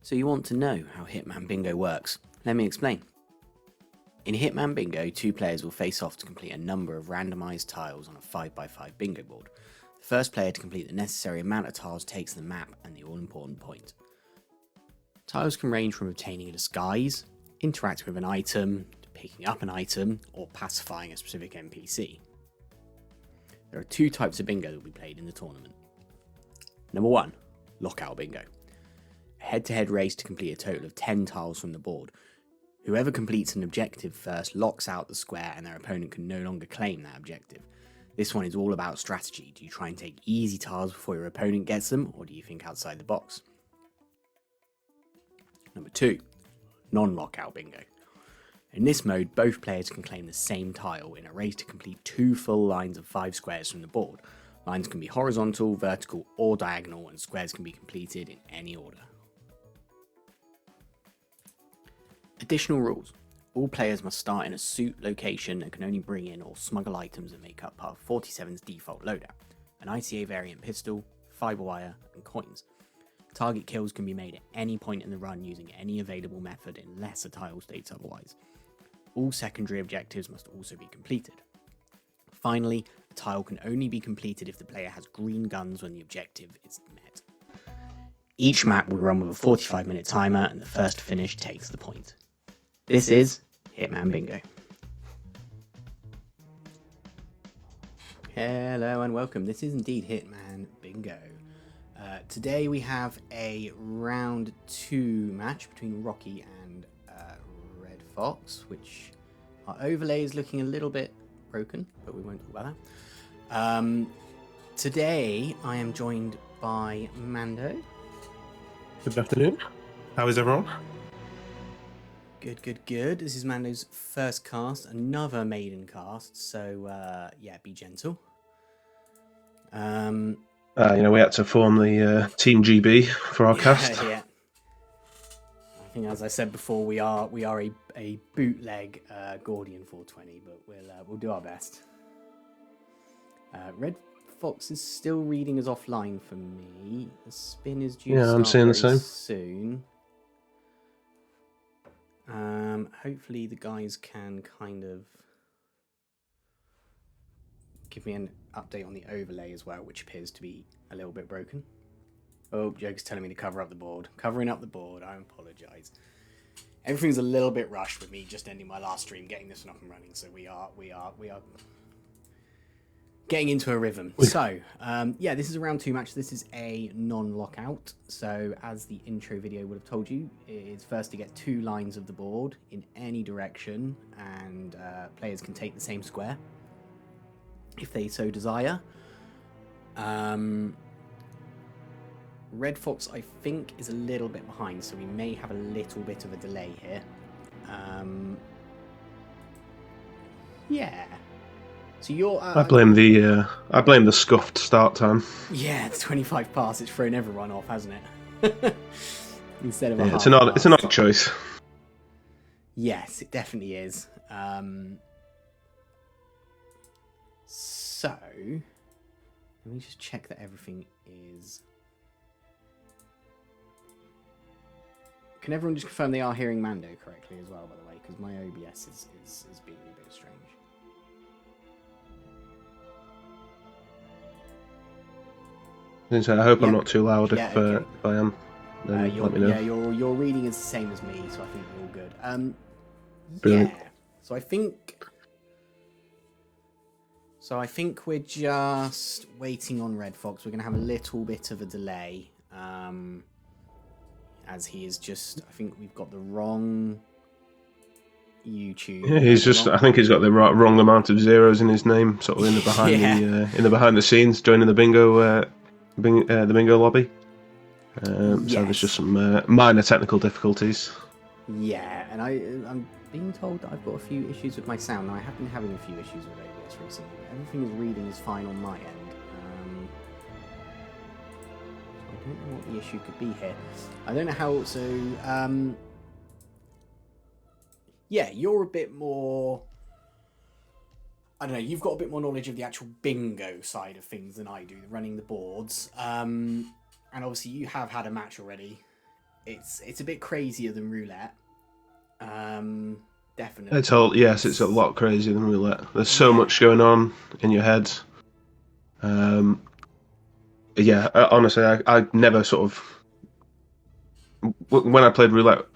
So you want to know how Hitman Bingo works? Let me explain. In Hitman Bingo, two players will face off to complete a number of randomised tiles on a 5x5 bingo board. The first player to complete the necessary amount of tiles takes the map and the all-important point. Tiles can range from obtaining a disguise, interacting with an item, picking up an item, or pacifying a specific NPC. There are two types of bingo that will be played in the tournament. Number 1, Lockout Bingo. A head-to-head race to complete a total of 10 tiles from the board. Whoever completes an objective first locks out the square and their opponent can no longer claim that objective. This one is all about strategy. Do you try and take easy tiles before your opponent gets them, or do you think outside the box? Number 2, Non-Lockout Bingo. In this mode, both players can claim the same tile in a race to complete 2 full lines of 5 squares from the board. Lines can be horizontal, vertical, or diagonal, and squares can be completed in any order. Additional rules. All players must start in a suit location and can only bring in or smuggle items that make up part of 47's default loadout. An ICA variant pistol, fiber wire, and coins. Target kills can be made at any point in the run using any available method unless a tile states otherwise. All secondary objectives must also be completed. Finally, a tile can only be completed if the player has green guns when the objective is met. Each map will run with a 45-minute timer and the first to finish takes the point. This is Hitman Bingo. Hello and welcome. This is indeed Hitman Bingo. Today we have a round 2 match between Rocky and Redfox, which our overlay is looking a little bit broken, but we won't talk about that. Today I am joined by Mando. Good afternoon. How is everyone? Good. This is Mando's first cast, another maiden cast, so yeah, be gentle. We had to form the Team GB for our cast. Yeah. I think, as I said before, we are a bootleg Gordian 420, but we'll do our best. Red Fox is still reading us offline for me. The spin is due to start I'm seeing the same soon. Hopefully the guys can kind of give me an update on the overlay as well, which appears to be a little bit broken. Oh, Joke's telling me to cover up the board. Covering up the board, I apologise. Everything's a little bit rushed with me just ending my last stream, getting this one up and running, so we are getting into a rhythm. So, yeah, this is a round 2 match. This is a non-lockout. So, as the intro video would have told you, it is first to get 2 lines of the board in any direction, and players can take the same square if they so desire. Red Fox, I think, is a little bit behind, so we may have a little bit of a delay here. Yeah. So you're. I blame the scuffed start time. Yeah, the 25 pass. It's thrown everyone off, hasn't it? Instead of a half it's an odd choice. Yes, it definitely is. So let me just check that everything is. Can everyone just confirm they are hearing Mando correctly as well, by the way? Because my OBS is being a bit strange. I hope I'm not too loud if I am. Then let me know. Yeah, your reading is the same as me, so I think we're all good. Brilliant. Yeah. So I think we're just waiting on Red Fox. We're going to have a little bit of a delay, as he is just. I think we've got the wrong YouTube. Yeah, I think he's got the wrong amount of zeros in his name, sort of in the behind the scenes, joining the bingo lobby. So there's just some minor technical difficulties. Yeah, and I'm being told that I've got a few issues with my sound. Now, I have been having a few issues with OBS recently. Everything is reading is fine on my end. I don't know what the issue could be here. I don't know how. So, yeah, you're a bit more. I don't know. You've got a bit more knowledge of the actual bingo side of things than I do, running the boards. And obviously, you have had a match already it's a bit crazier than roulette. Definitely. It's a lot crazier than roulette. There's so Yeah. much going on in your head. Honestly, I never sort of when I played roulette.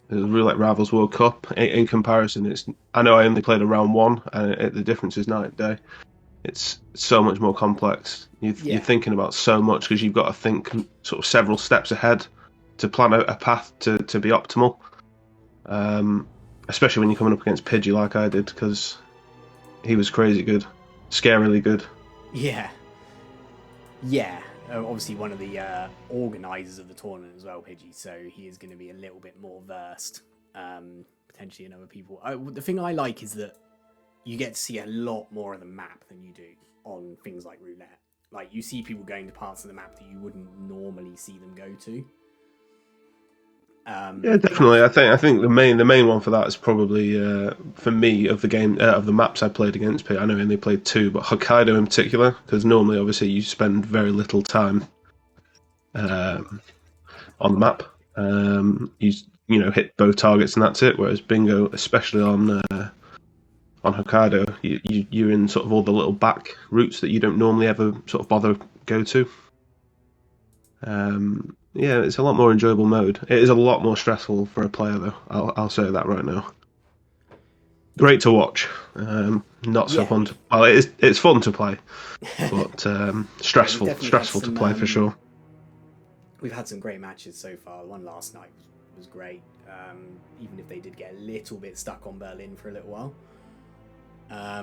The Roulette Rivals World Cup. In comparison, I know I only played a round one, and the difference is night and day. It's so much more complex. You're thinking about so much because you've got to think sort of several steps ahead to plan out a path to be optimal. Especially when you're coming up against Pidgey like I did, because he was crazy good, scarily good. Yeah. Obviously, one of the organisers of the tournament as well, Pidgey. So he is going to be a little bit more versed, potentially, in other people. The thing I like is that you get to see a lot more of the map than you do on things like roulette. Like, you see people going to parts of the map that you wouldn't normally see them go to. Yeah, definitely. I think the main one for that is probably for me of the maps I played against. I know I only played two, but Hokkaido in particular, because normally obviously you spend very little time on the map. You hit both targets and that's it. Whereas bingo, especially on Hokkaido, you're in sort of all the little back routes that you don't normally ever sort of bother go to. It's a lot more enjoyable mode. It is a lot more stressful for a player, though. I'll say that right now. Great to watch. Not so fun to. Well, it's fun to play, but stressful to play for sure. We've had some great matches so far. The one last night was great. Even if they did get a little bit stuck on Berlin for a little while. I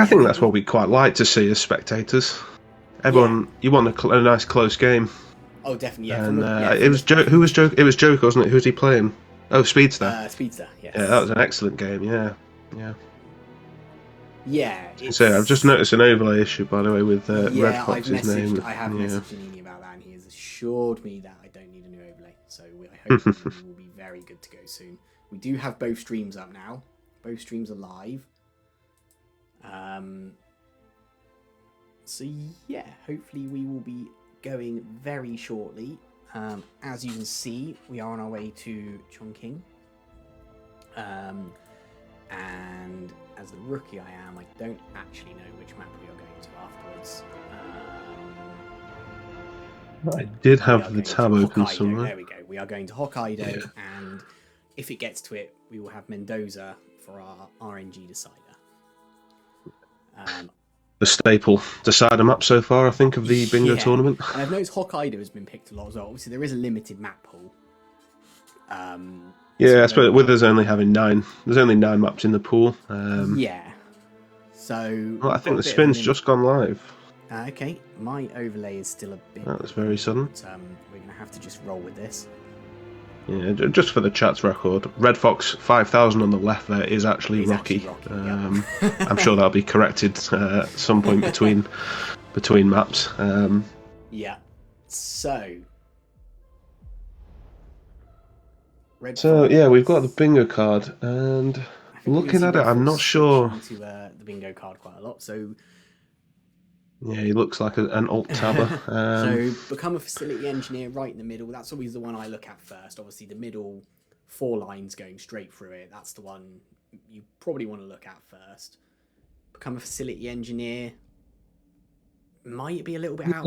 think that's what we quite like to see as spectators. Everyone, you want a nice close game. Oh, definitely. Yeah, and it was Joke. Who was Joke? It was Joke, wasn't it? Who was he playing? Oh, Speedster. Speedster. Yes. Yeah, that was an excellent game. Yeah. Yeah. So I've just noticed an overlay issue, by the way, with Redfox's name. I have messaged Nini about that, and he has assured me that I don't need a new overlay. So I hope it will be very good to go soon. We do have both streams up now. Both streams are live. So yeah, hopefully we will be going very shortly. As you can see, we are on our way to Chongqing. And as the rookie I am, I don't actually know which map we are going to afterwards. I did have the tab open Hokkaido. somewhere. There we go. We are going to Hokkaido, and if it gets to it, we will have Mendoza for our RNG decider. The staple decider map so far, I think, of the bingo tournament. And I've noticed Hokkaido has been picked a lot as well. Obviously, there is a limited map pool. I suppose with us only having 9, there's only 9 maps in the pool. So I think the spin's just gone live. Okay, my overlay is still a bit. That's very sudden. But, we're going to have to just roll with this. Yeah, just for the chat's record, Redfox5000000 on the left there is actually Rocky. I'm sure that'll be corrected at some point between maps. Yeah. So. We've got the bingo card, and looking at it, I'm not sure. To the bingo card quite a lot, so. Yeah, he looks like an alt tabber. So become a facility engineer right in the middle. That's always the one I look at first. Obviously, the middle 4 lines going straight through it. That's the one you probably want to look at first. Become a facility engineer. Might be a little bit out.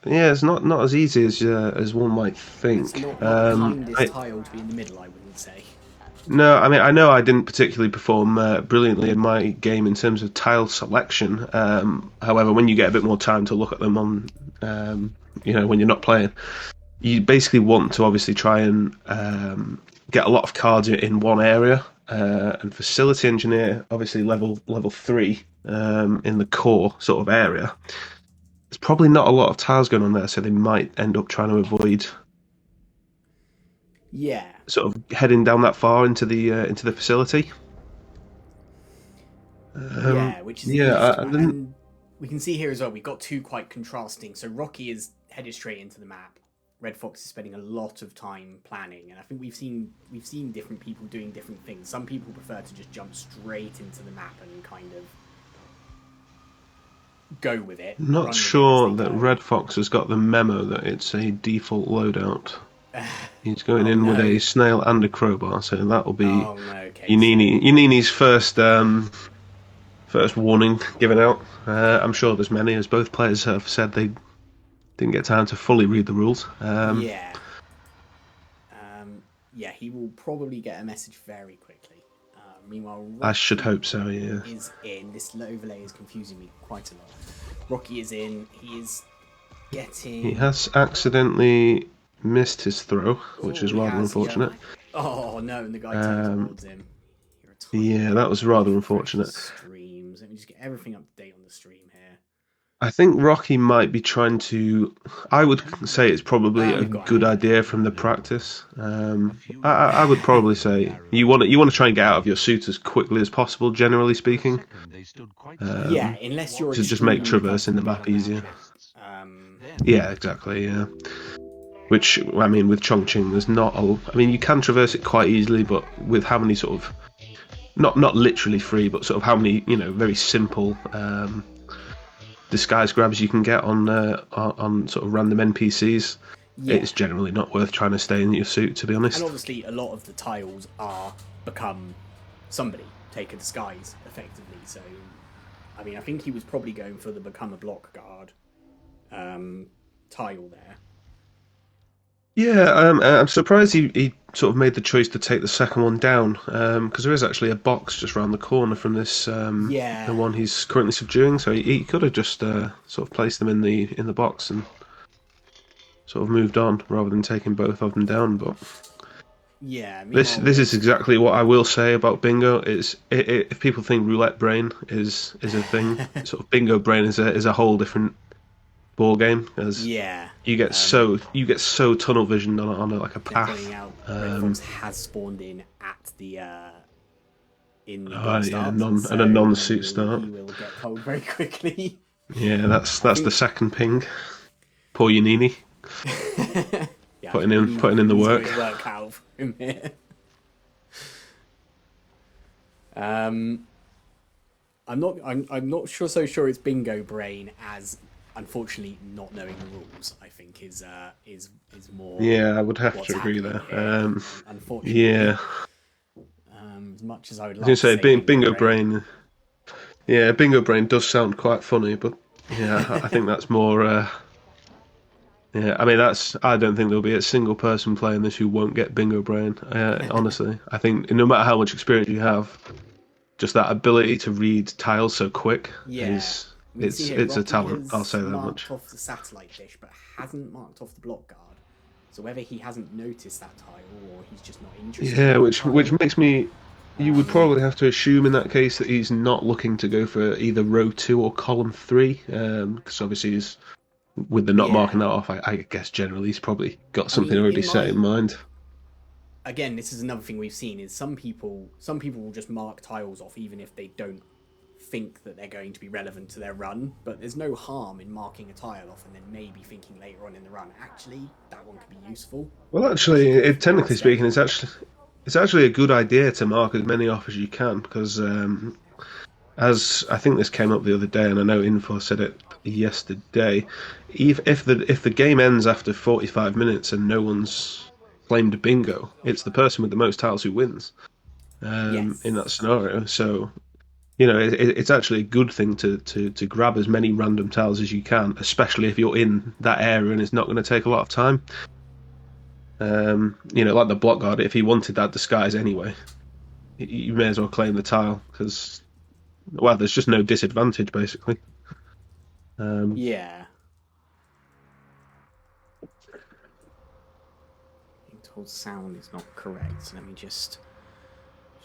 It's not as easy as one might think. It's not the kindest tile to be in the middle, I wouldn't say. No, I mean, I know I didn't particularly perform brilliantly in my game in terms of tile selection. However, when you get a bit more time to look at them on, when you're not playing, you basically want to obviously try and get a lot of cards in one area. And facility engineer, obviously level 3 in the core sort of area. There's probably not a lot of tiles going on there, so they might end up trying to avoid. Yeah. Sort of heading down that far into the facility. Which is and we can see here as well. We've got 2 quite contrasting. So Rocky is headed straight into the map. Red Fox is spending a lot of time planning, and I think we've seen different people doing different things. Some people prefer to just jump straight into the map and kind of go with it, Not run with it as they sure that go. Red Fox has got the memo that it's a default loadout. He's going Oh in with no. a snail and a crowbar, so that'll be Oh no. Okay, so Unini's first warning given out. I'm sure there's many, as both players have said they didn't get time to fully read the rules. yeah, yeah, he will probably get a message very quickly. Meanwhile, I should Rocky hope so, yeah. is in. This overlay is confusing me quite a lot. Rocky is in. He is He getting. has accidentally missed his throw, which Oh, is he rather has. Yeah. unfortunate. Oh no! And the guy turned Um, towards him. You're a tiny yeah, bit. that was rather Refresh the unfortunate. streams. Let me just get everything up to date on the stream here. I think Rocky might be trying to. I would say it's probably a We've got good Anchor. idea from the practice. I would probably say you want to try and get out of your suit as quickly as possible. Generally speaking, Yeah, um, unless you're to just make extremely traversing the comfortable map beyond that. easier. Um, Yeah, exactly. Yeah. Which I mean, with Chongqing, there's not a. I mean, you can traverse it quite easily, but with how many sort of not literally free, but sort of how many very simple disguise grabs you can get on sort of random NPCs, yeah, it's generally not worth trying to stay in your suit, to be and honest. obviously a lot of the tiles are become somebody take a disguise effectively. So, I mean, I think he was probably going for the become a block guard tile there. Yeah, I'm surprised he sort of made the choice to take the second one down, because there is actually a box just around the corner from this the Yeah, one he's currently subduing. So he could have just sort of placed them in the box and sort of moved on rather than taking both of them down. But yeah. this Meanwhile, this is there's exactly what I will say about bingo. If people think roulette brain is a thing, sort of bingo brain is a whole different ball game, as yeah. you get so tunnel visioned on like a They're pointing path. out Red Fox has spawned at the in the block Yeah, start, and a so non-suit start. he will get told very quickly. Yeah, that's I that's the think. second ping. Poor Unini Yeah, I putting think in putting in the Uni's got work. his work cut out for him here. Um, I'm not so sure it's bingo brain as unfortunately not knowing the rules. I think is more Yeah, I would have what's to agree happening there. here. Yeah, Unfortunately, as much as I would I was gonna love to say say bingo bingo brain. brain. Yeah, bingo brain does sound quite funny, but yeah, I think that's more. Yeah, I mean that's. I don't think there'll be a single person playing this who won't get bingo brain. Honestly, I think no matter how much experience you have, just that ability to read tiles so quick Yeah. is We can see it's here it's a Rocky talent. I'll has say that much. marked off the satellite dish, but hasn't marked off the block guard. So whether he hasn't noticed that tile or he's just not interested Yeah, in that which tile. makes me. You would Um, probably have to assume in that case that he's not looking to go for either row two or column three, because obviously he's with the not yeah. marking that off. I guess generally he's probably got I something mean, already in set in my mind. again, this is another thing we've seen is some people will just mark tiles off even if they don't think that they're going to be relevant to their run. But there's no harm in marking a tile off and then maybe thinking later on in the run, actually that one could be useful. Well, I actually, should go for that technically instead. speaking, it's actually a good idea to mark as many off as you can because as I think this came up the other day, and I know Info said it yesterday. If the game ends after 45 minutes and no one's claimed bingo, it's the person with the most tiles who wins. In that Yes. scenario, so it's actually a good thing to grab as many random tiles as you can, especially if you're in that area and it's not going to take a lot of time. Like the block guard, if he wanted that disguise anyway, you may as well claim the tile because well, there's just no disadvantage basically. Um, Yeah. Being told sound is not correct. So let me just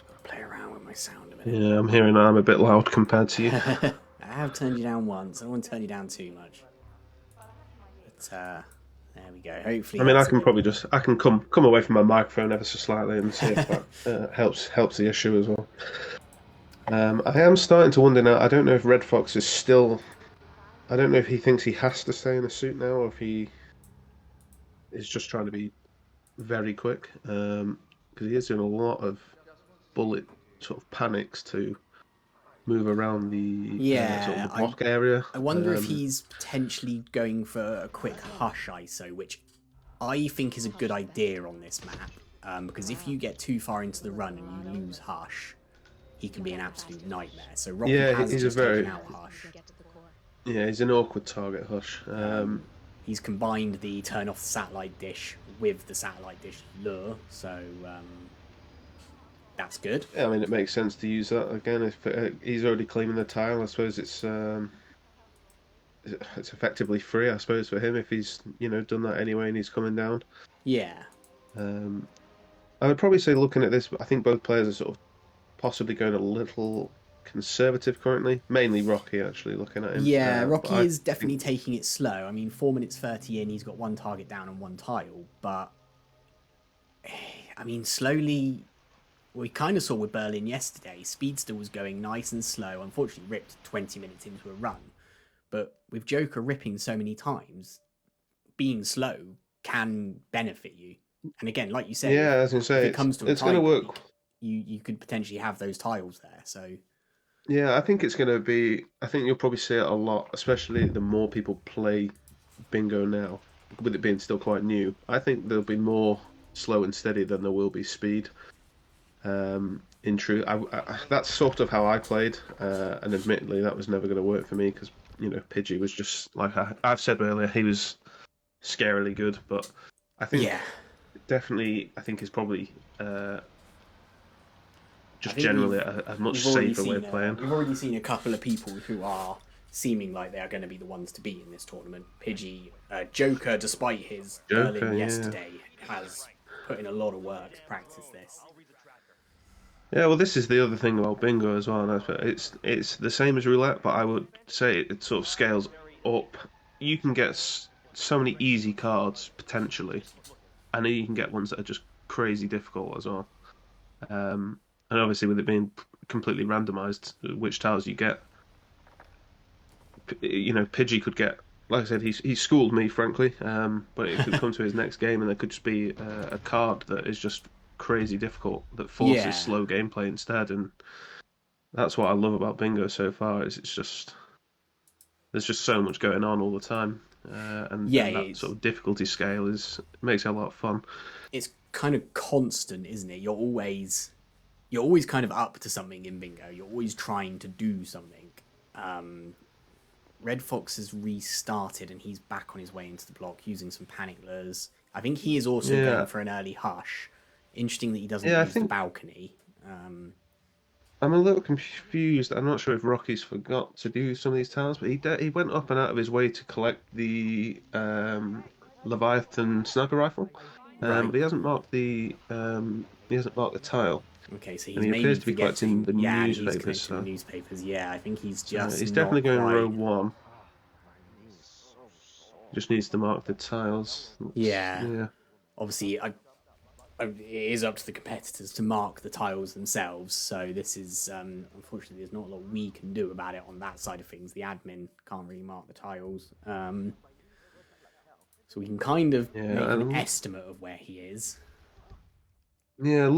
gotta play around with my sound a minute. yeah, I'm hearing I'm a bit loud compared to you. I have turned you down once. I don't want to turn you down too much. But there we go. Hopefully I mean, I that's a can bit probably better. just I can come away from my microphone ever so slightly and see if that helps the issue as well. I am starting to wonder now. I don't know if Red Fox is still. I don't know if he thinks he has to stay in a suit now, or if he is just trying to be very quick. Because he is doing a lot of bullet sort of panics to move around the sort of Yeah, the block area. I wonder if he's potentially going for a quick hush ISO, which I think is a good idea on this map. Because if you get too far into the run and you lose hush, he can be an absolute nightmare. So Rocky has he's just taken out hush. Yeah, he's an awkward target, Hush. He's combined the turn off the satellite dish with the satellite dish lure, so that's good. Yeah, I mean, it makes sense to use that again. If he's already claiming the tile, I suppose it's effectively free. I suppose for him if he's done that anyway and he's coming down. Yeah. I would probably say looking at this, I think both players are sort of possibly going a little conservative currently. Mainly Rocky, actually, looking at him. Yeah, Rocky is definitely taking it slow. I mean, 4 minutes 30 in, he's got one target down and one tile. But, I mean, slowly, we kind of saw with Berlin yesterday, Speedster was going nice and slow. Unfortunately, ripped 20 minutes into a run. But with Joker ripping so many times, being slow can benefit you. And again, like you said, yeah, as I say, if it comes to it's going to work. You could potentially have those tiles there. So yeah, I think it's going to be. I think you'll probably see it a lot, especially the more people play bingo now, with it being still quite new. I think there'll be more slow and steady than there will be speed. In truth, that's sort of how I played, and admittedly, that was never going to work for me because Pidgey was just like I've said earlier, he was scarily good, but I think definitely, I think is probably just generally a much safer way of playing. We've already seen a couple of people who are seeming like they are going to be the ones to beat in this tournament. Pidgey, Joker, despite his Berlin yesterday, has put in a lot of work to practice this. Yeah, well, this is the other thing about bingo as well. It's the same as roulette, but I would say it sort of scales up. You can get so many easy cards potentially, and then you can get ones that are just crazy difficult as well. And obviously, with it being completely randomized, which tiles you get, Pidgey could get. Like I said, he schooled me, frankly. But it could come to his next game, and there could just be a card that is just crazy difficult that forces slow gameplay instead, and that's what I love about bingo so far. Is there's just so much going on all the time, and that sort of difficulty scale makes it a lot of fun. It's kind of constant, isn't it? You're always kind of up to something in bingo. You're always trying to do something. Red Fox has restarted and he's back on his way into the block using some panic lures. I think he is also going for an early hush. Interesting that he doesn't use the balcony. I'm a little confused. I'm not sure if Rocky's forgot to do some of these tiles, but he went up and out of his way to collect the Leviathan sniper rifle, but he hasn't marked the tile. Okay, so he appears to be collecting the newspapers. The newspapers, yeah. I think he's just. He's definitely going row 1. Just needs to mark the tiles. Yeah. Obviously, it is up to the competitors to mark the tiles themselves. So this is unfortunately there's not a lot we can do about it on that side of things. The admin can't really mark the tiles. So we can kind of make an estimate of where he is. Yeah,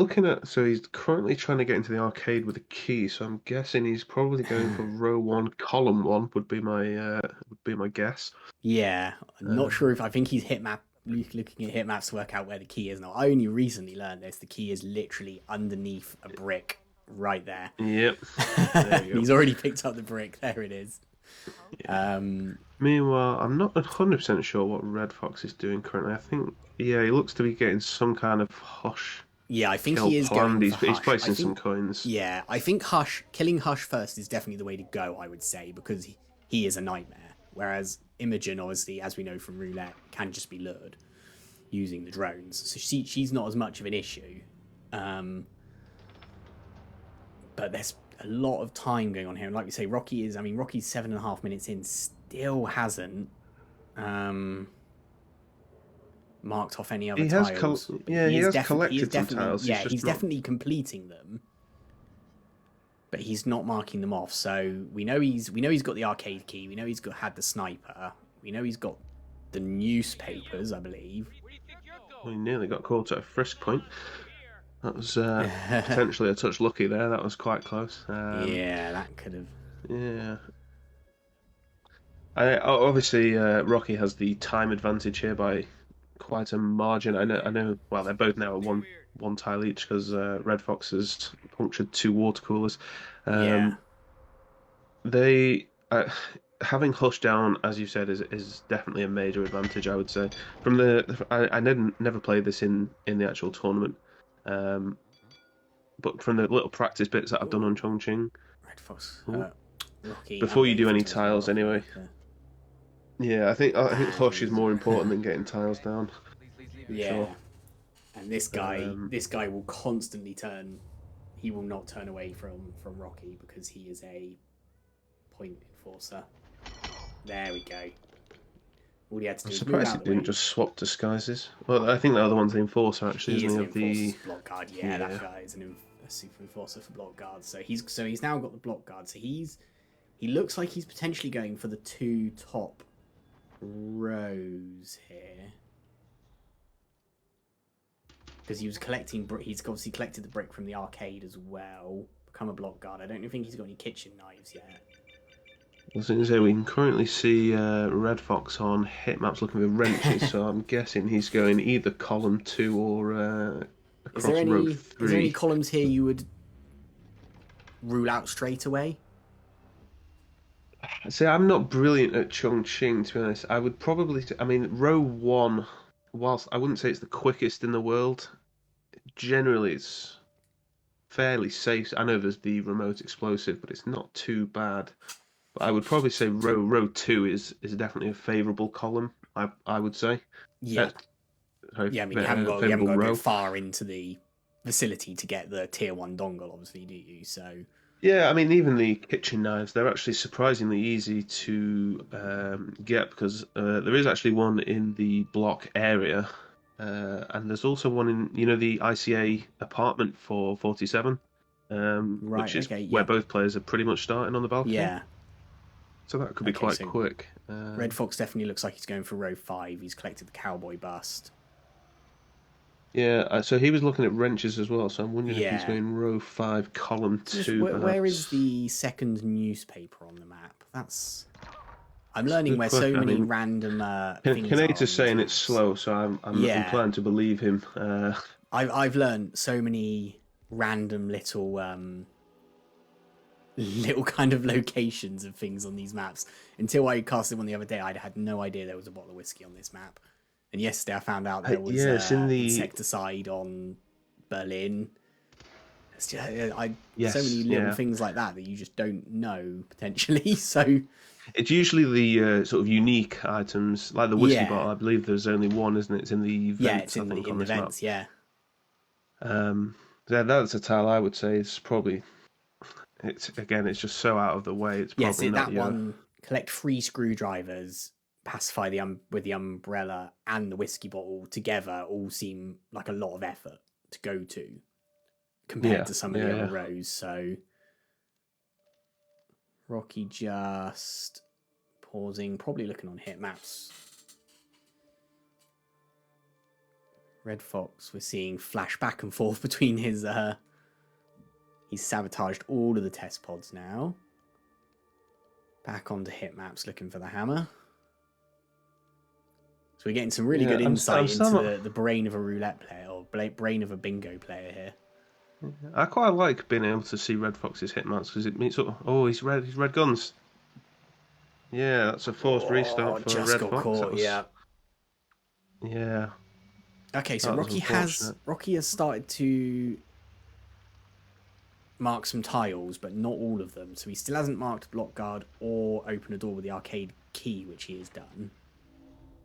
so he's currently trying to get into the arcade with a key, so I'm guessing he's probably going for row 1, column 1 would be my guess. Yeah, I'm not sure if I think he's looking at hit maps to work out where the key is now. I only recently learned this. The key is literally underneath a brick right there. Yep. There you go. He's already picked up the brick. There it is. Yeah. Meanwhile, I'm not 100% sure what Red Fox is doing currently. I think, he looks to be getting some kind of hush. Yeah, I think he is going for He's placing some coins. Yeah, I think killing Hush first is definitely the way to go, I would say, because he is a nightmare. Whereas Imogen, obviously, as we know from roulette, can just be lured using the drones. So she's not as much of an issue. But there's a lot of time going on here. And like we say, Rocky's 7.5 minutes in, still hasn't marked off any other tiles. He has collected some tiles. Yeah, he's definitely completing them, but he's not marking them off. So we know he's got the arcade key. We know he's had the sniper. We know he's got the newspapers, I believe. We nearly got caught at a frisk point. That was potentially a touch lucky there. That was quite close. Yeah, that could have. Yeah. Obviously, Rocky has the time advantage here by quite a margin. I know. Well, they're both now at one tile each because Red Fox has punctured two water coolers. Yeah. Um, they having Hush down, as you said, is definitely a major advantage. I would say from I never played this in the actual tournament, um, but from the little practice bits that I've done on Ooh, Chongqing. Red Fox. Ooh. Rocky. I'm Before you going do for any two as well. tiles, Rocky anyway. Maker. Yeah, I think Hush is And more important than getting tiles down, for sure. yeah, and Um, this guy will constantly turn. He will not turn away from Rocky because he is a point enforcer. There we go. All he had to I'm do is move surprised he out the didn't way. just swap disguises. Well, I think the other one's the enforcer, actually, He isn't is he? an Of enforcer the for block guard. Yeah, that yeah. guy is a super enforcer for block guard. So he's now got the block guard. So he looks like he's potentially going for the two top rows here. Because he was collecting, he's obviously collected the brick from the arcade as well. Become a block guard. I don't think he's got any kitchen knives yet. I was going to say we can currently see Red Fox on hit maps looking for wrenches, so I'm guessing he's going either column 2 or across row Is there any 3. columns here you would rule out straight away? See, I'm not brilliant at Chongqing, to be honest. I would probably, I mean, row 1, whilst I wouldn't say it's the quickest in the world, generally it's fairly safe. I know there's the remote explosive, but it's not too bad. But I would probably say row 2 is definitely a favourable column. I would say. Yeah. Sorry, Yeah, I mean you haven't favourable got to go row. far into the facility to get the tier one dongle, obviously, do you? So Yeah, I mean, even the kitchen knives, they're actually surprisingly easy to get because there is actually one in the block area, and there's also one in, the ICA apartment for 47, right, which is okay, where yeah. both players are pretty much starting on the balcony. Yeah. So that could be Okay, quite so quick. Red Fox definitely looks like he's going for row 5. He's collected the cowboy bust. Yeah, so he was looking at wrenches as well, so I'm wondering if he's Yeah. going row 5, column So just 2, where is perhaps. the second newspaper on the map? I'm It's a learning good where so question. I many mean, random things are Kanata's on these saying it's maps. slow, so I'm Yeah, inclined to believe him. I've learned so many random little kind of locations of things on these maps. Until I cast them on the other day, I'd had no idea there was a bottle of whiskey on this map. And yesterday I found out there was Yeah, it's in the insecticide on Berlin. It's just, so many yes, little yeah. things like that you just don't know potentially. So It's usually the sort of unique items, like the whiskey yeah, bottle. I believe there's only one, isn't it? It's in the yeah, it's vents, I think, in on the this map. vents. Yeah, Um, yeah, that's a tile I would say is probably. It's just so out of the way. It's yeah. probably So not that your. one, collect 3 screwdrivers, pacify with the umbrella and the whiskey bottle together. All seem like a lot of effort to go to compared Yeah, to some of the yeah, other yeah. rows. So Rocky just pausing, probably looking on hit maps. Red Fox, we're seeing flash back and forth between his. He's sabotaged all of the test pods now. Back onto hit maps, looking for the hammer. So we're getting some really Yeah, good I'm insight still into not. the brain of a roulette player or brain of a bingo player here. I quite like being able to see Red Fox's hitmans because it means sort of, oh, he's red guns. Yeah, that's a forced restart Oh, for just Red got Fox. That caught. was Yeah. yeah, Okay, so that was unfortunate. Rocky has started to mark some tiles, but not all of them. So he still hasn't marked block guard or open a door with the arcade key, which he has done.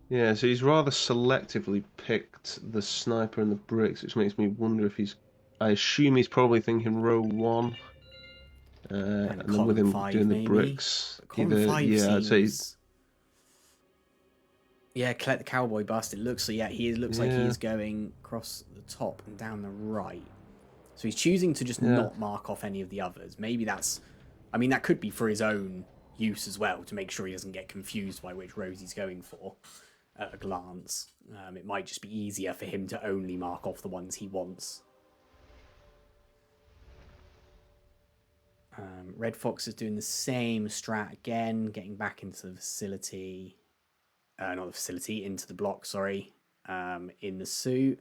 Yeah, so he's rather selectively picked the sniper and the bricks, which makes me wonder if he's. I assume he's probably thinking row 1, And and then with column him 5, doing the maybe. bricks, But column either 5 yeah, I'd say seems. Yeah, collect the cowboy bust. It looks like looks like he yeah, is going across the top and down the right. So he's choosing to just yeah, not mark off any of the others. Maybe I mean, that could be for his own use as well, to make sure he doesn't get confused by which rows he's going for at a glance. It might just be easier for him to only mark off the ones he wants. Red Fox is doing the same strat again, getting back into the facility. Not the facility, into the block, sorry. In the suit.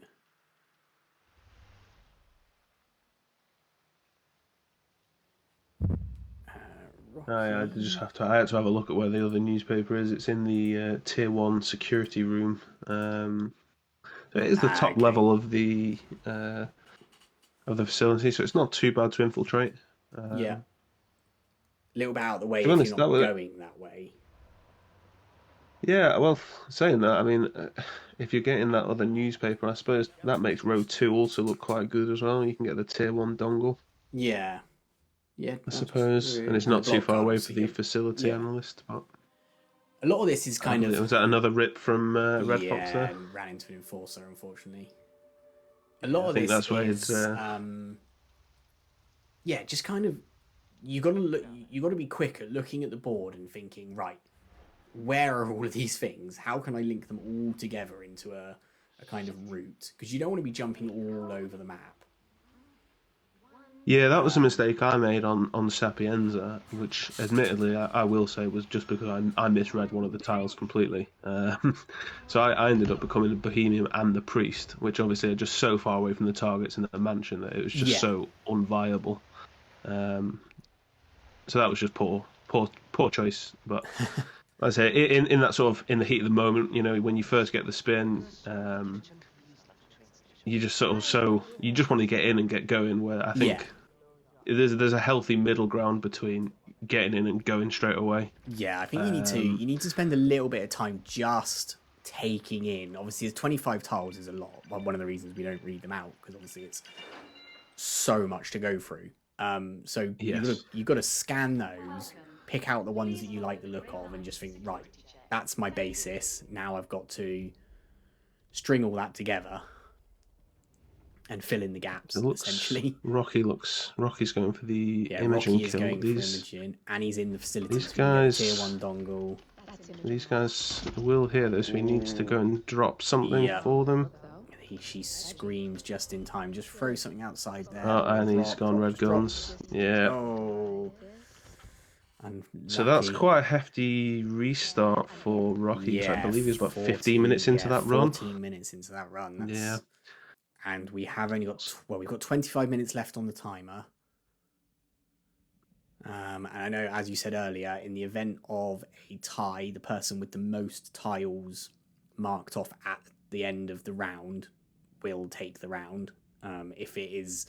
I just have to. I had to have a look at where the other newspaper is. It's in the Tier 1 security room. So it is the top level of the facility, so it's not too bad to infiltrate. Yeah. A little bit out of the way To be if honest, you're not going that way. Yeah, well, saying that, I mean, if you're getting that other newspaper, I suppose that makes Row 2 also look quite good as well. You can get the Tier 1 dongle, Yeah. Yeah, I that's suppose, and true. it's And the not too block far away cards, for so the you facility yeah. analyst. But A lot of this is kind of... was that another rip from Red Fox there? and ran into an enforcer, unfortunately. A Yeah, lot I of think this that's where is... just kind of... You got to look. You got to be quick at looking at the board and thinking, right, where are all of these things? How can I link them all together into a kind of route? Because you don't want to be jumping all over the map. Yeah, that was a mistake I made on Sapienza, which admittedly I will say was just because I misread one of the tiles completely. So I ended up becoming a Bohemian and the Priest, which obviously are just so far away from the targets in the mansion that it was just so unviable. So that was just poor choice. But like I say, in that sort of in the heat of the moment, you know, when you first get the spin, you just you just want to get in and get going. Where I think there's a healthy middle ground between getting in and going straight away. Yeah, I think you need to spend a little bit of time just taking in. Obviously, 25 tiles is a lot. One of the reasons we don't read them out, because obviously it's so much to go through. So you've got to scan those, pick out the ones that you like the look of, and just think, right, that's my basis. Now I've got to string all that together and fill in the gaps. Essentially, Rocky's going for the Rocky kill. is going for imaging, and he's in the facility. These guys, Tier 1 dongle. These guys will hear this. So he needs to go and drop something for them. She screams just in time. Just throw something outside there. Oh, and he's gone red guns. Yeah. Oh. Unlucky. So that's quite a hefty restart for Rocky. Yeah, I believe he's about 15 minutes into that run. 14 minutes into that run. Yeah. And we have only got... we've got 25 minutes left on the timer. And I know, as you said earlier, in the event of a tie, the person with the most tiles marked off at the end of the round will take the round. If it is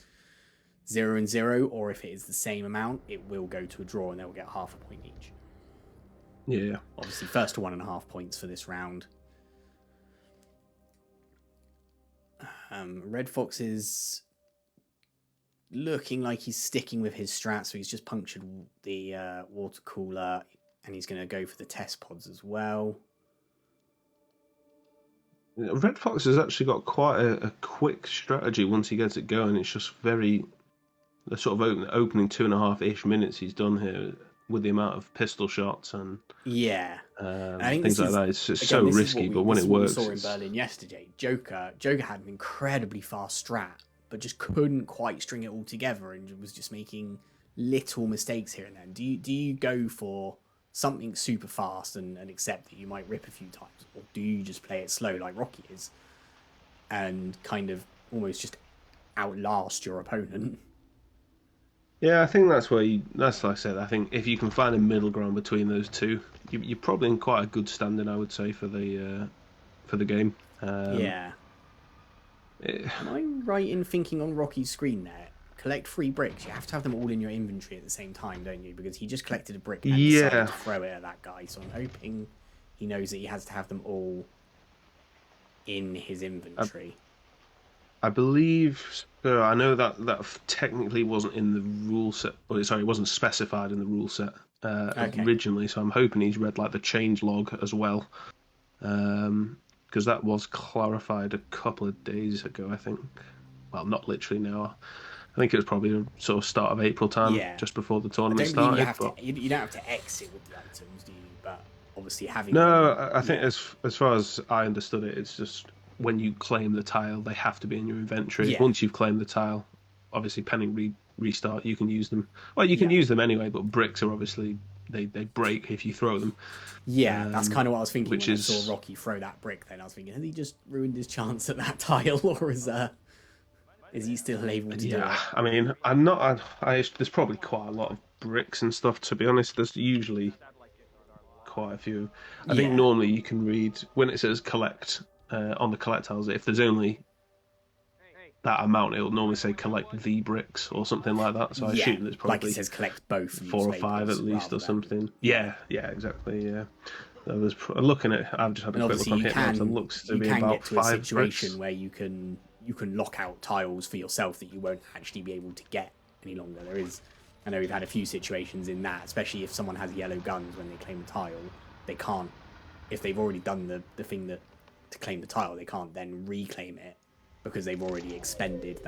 0-0, or if it is the same amount, it will go to a draw and they'll get half a point each. Yeah. Obviously, first to 1.5 points for this round. Red Fox is looking like he's sticking with his strat, so he's just punctured the water cooler, and he's going to go for the test pods as well. Red Fox has actually got quite a quick strategy once he gets it going. It's just the sort of opening 2.5-ish minutes he's done here with the amount of pistol shots and things like that. It's so risky, but when it works, we saw in Berlin yesterday. Joker had an incredibly fast strat, but just couldn't quite string it all together and was just making little mistakes here and there. Do you go for something super fast and accept that you might rip a few times, or do you just play it slow like Rocky is and kind of almost just outlast your opponent? Yeah, I think that's like I said. I think if you can find a middle ground between those two, you're probably in quite a good standing, I would say, for the game. Am I right in thinking on Rocky's screen there? Collect 3 bricks. You have to have them all in your inventory at the same time, don't you? Because he just collected a brick and decided to throw it at that guy. So I'm hoping he knows that he has to have them all in his inventory. I believe so. I know that technically wasn't in the rule set. Sorry, it wasn't specified in the rule set originally. So I'm hoping he's read like the change log as well, because that was clarified a couple of days ago, I think. Well, not literally now. I think it was probably the sort of start of April time, just before the tournament started. You don't have to exit with the items, do you? But obviously having I think as far as I understood it, it's just when you claim the tile, they have to be in your inventory. Once you've claimed the tile, obviously pending restart, you can use them. Well, you can use them anyway, but bricks are obviously they break if you throw them. Yeah, that's kind of what I was thinking Which when I is saw Rocky throw that brick. Then I was thinking, has he just ruined his chance at that tile, or is he still able to do it? I mean, I'm not. There's probably quite a lot of bricks and stuff. To be honest, there's usually quite a few. I think Yeah, normally you can read when it says collect on the collect tiles. If there's only that amount, it'll normally say collect the bricks or something like that. So I yeah, assume there's like it probably says collect both 4 or 5 at newspapers least rather or than something. yeah. Yeah, exactly. Yeah. So there's looking at. I've just had a And quick obviously look on Hitmaps. It looks to you be can about get to a 5 situation bricks. where you can lock out tiles for yourself that you won't actually be able to get any longer. There is, I know we've had a few situations in that, especially if someone has yellow guns when they claim a tile, they can't, if they've already done the thing that to claim the tile, they can't then reclaim it because they've already expended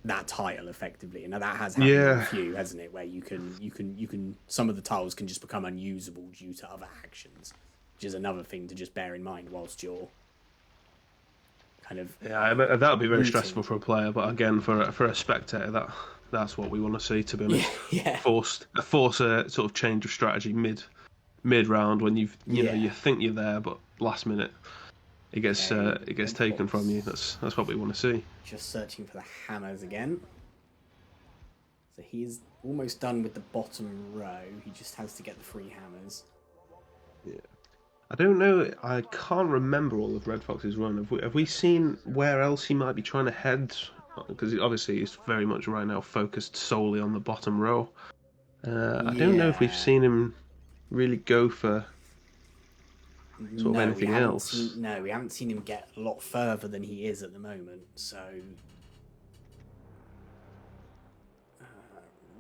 that tile effectively. And now that has happened in a Yeah, few, hasn't it, where you can some of the tiles can just become unusable due to other actions, which is another thing to just bear in mind whilst you're kind of yeah, that would be very rooting. stressful for a player, but again, for a spectator, that's what we want to see. To be Yeah, honest, yeah, force a sort of change of strategy mid round when you yeah. think you're there, but last minute Okay, it gets Red taken from you. Fox. That's what we want to see. Just searching for the hammers again. So he's almost done with the bottom row. He just has to get the 3 hammers. Yeah. I don't know. I can't remember all of Red Fox's run. Have we seen where else he might be trying to head? Because obviously he's very much right now focused solely on the bottom row. I don't know if we've Yeah. seen him really go for sort of No, we anything haven't seen. else. No, we haven't seen him get a lot further than he is at the moment. So,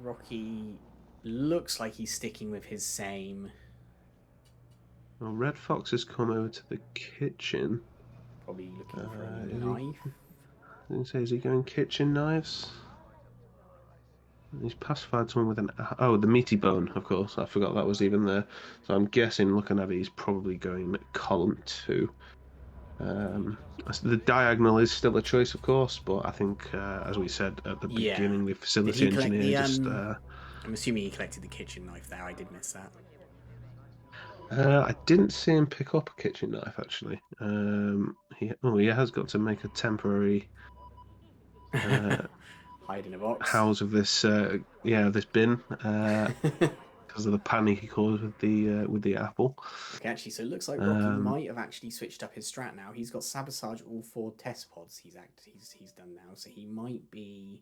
Rocky looks like he's sticking with his same. Well, Red Fox has come over to the kitchen. Probably looking for a Is he? knife. I didn't say, is he going kitchen knives? He's pacified someone with the meaty bone, of course. I forgot that was even there. So I'm guessing, looking at it, he's probably going column 2. The diagonal is still a choice, of course, but I think, as we said at the Yeah. beginning, the Did facility he collect engineer the just. I'm assuming he collected the kitchen knife there. I did miss that. I didn't see him pick up a kitchen knife actually. He has got to make a temporary Hide in a box. house of this bin because of the panic he caused with the apple. Okay, actually, so it looks like Rocky Um, might have actually switched up his strat now. He's got sabotage all 4 test pods. He's done now, so he might be.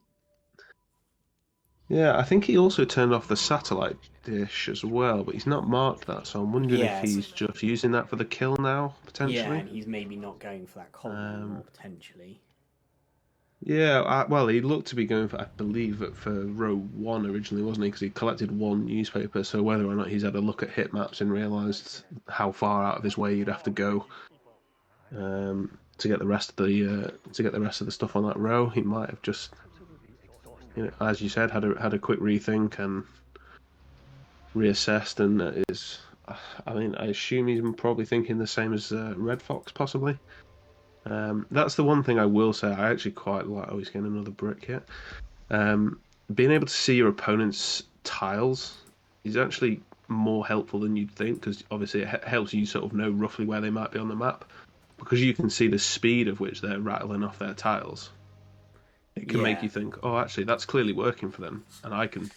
yeah, I think he also turned off the satellite dish as well, but he's not marked that, so I'm wondering if Yeah, so, he's just using that for the kill now yeah, potentially. and he's maybe not going for that column anymore Um, potentially. Yeah, well, he looked to be going for, I believe, for row 1 originally, wasn't he? Because he collected 1 newspaper. So whether or not he's had a look at hit maps and realised how far out of his way you'd have to go to get the rest of the stuff on that row, he might have just, as you said, had a quick rethink and reassessed, and is. I mean, I assume he's probably thinking the same as Red Fox, possibly. That's the one thing I will say. I actually quite like. Oh, he's getting another brick here. Being able to see your opponent's tiles is actually more helpful than you'd think, because obviously it helps you sort of know roughly where they might be on the map, because you can see the speed of which they're rattling off their tiles. It can make Yeah, you think, oh, actually, that's clearly working for them, and I can,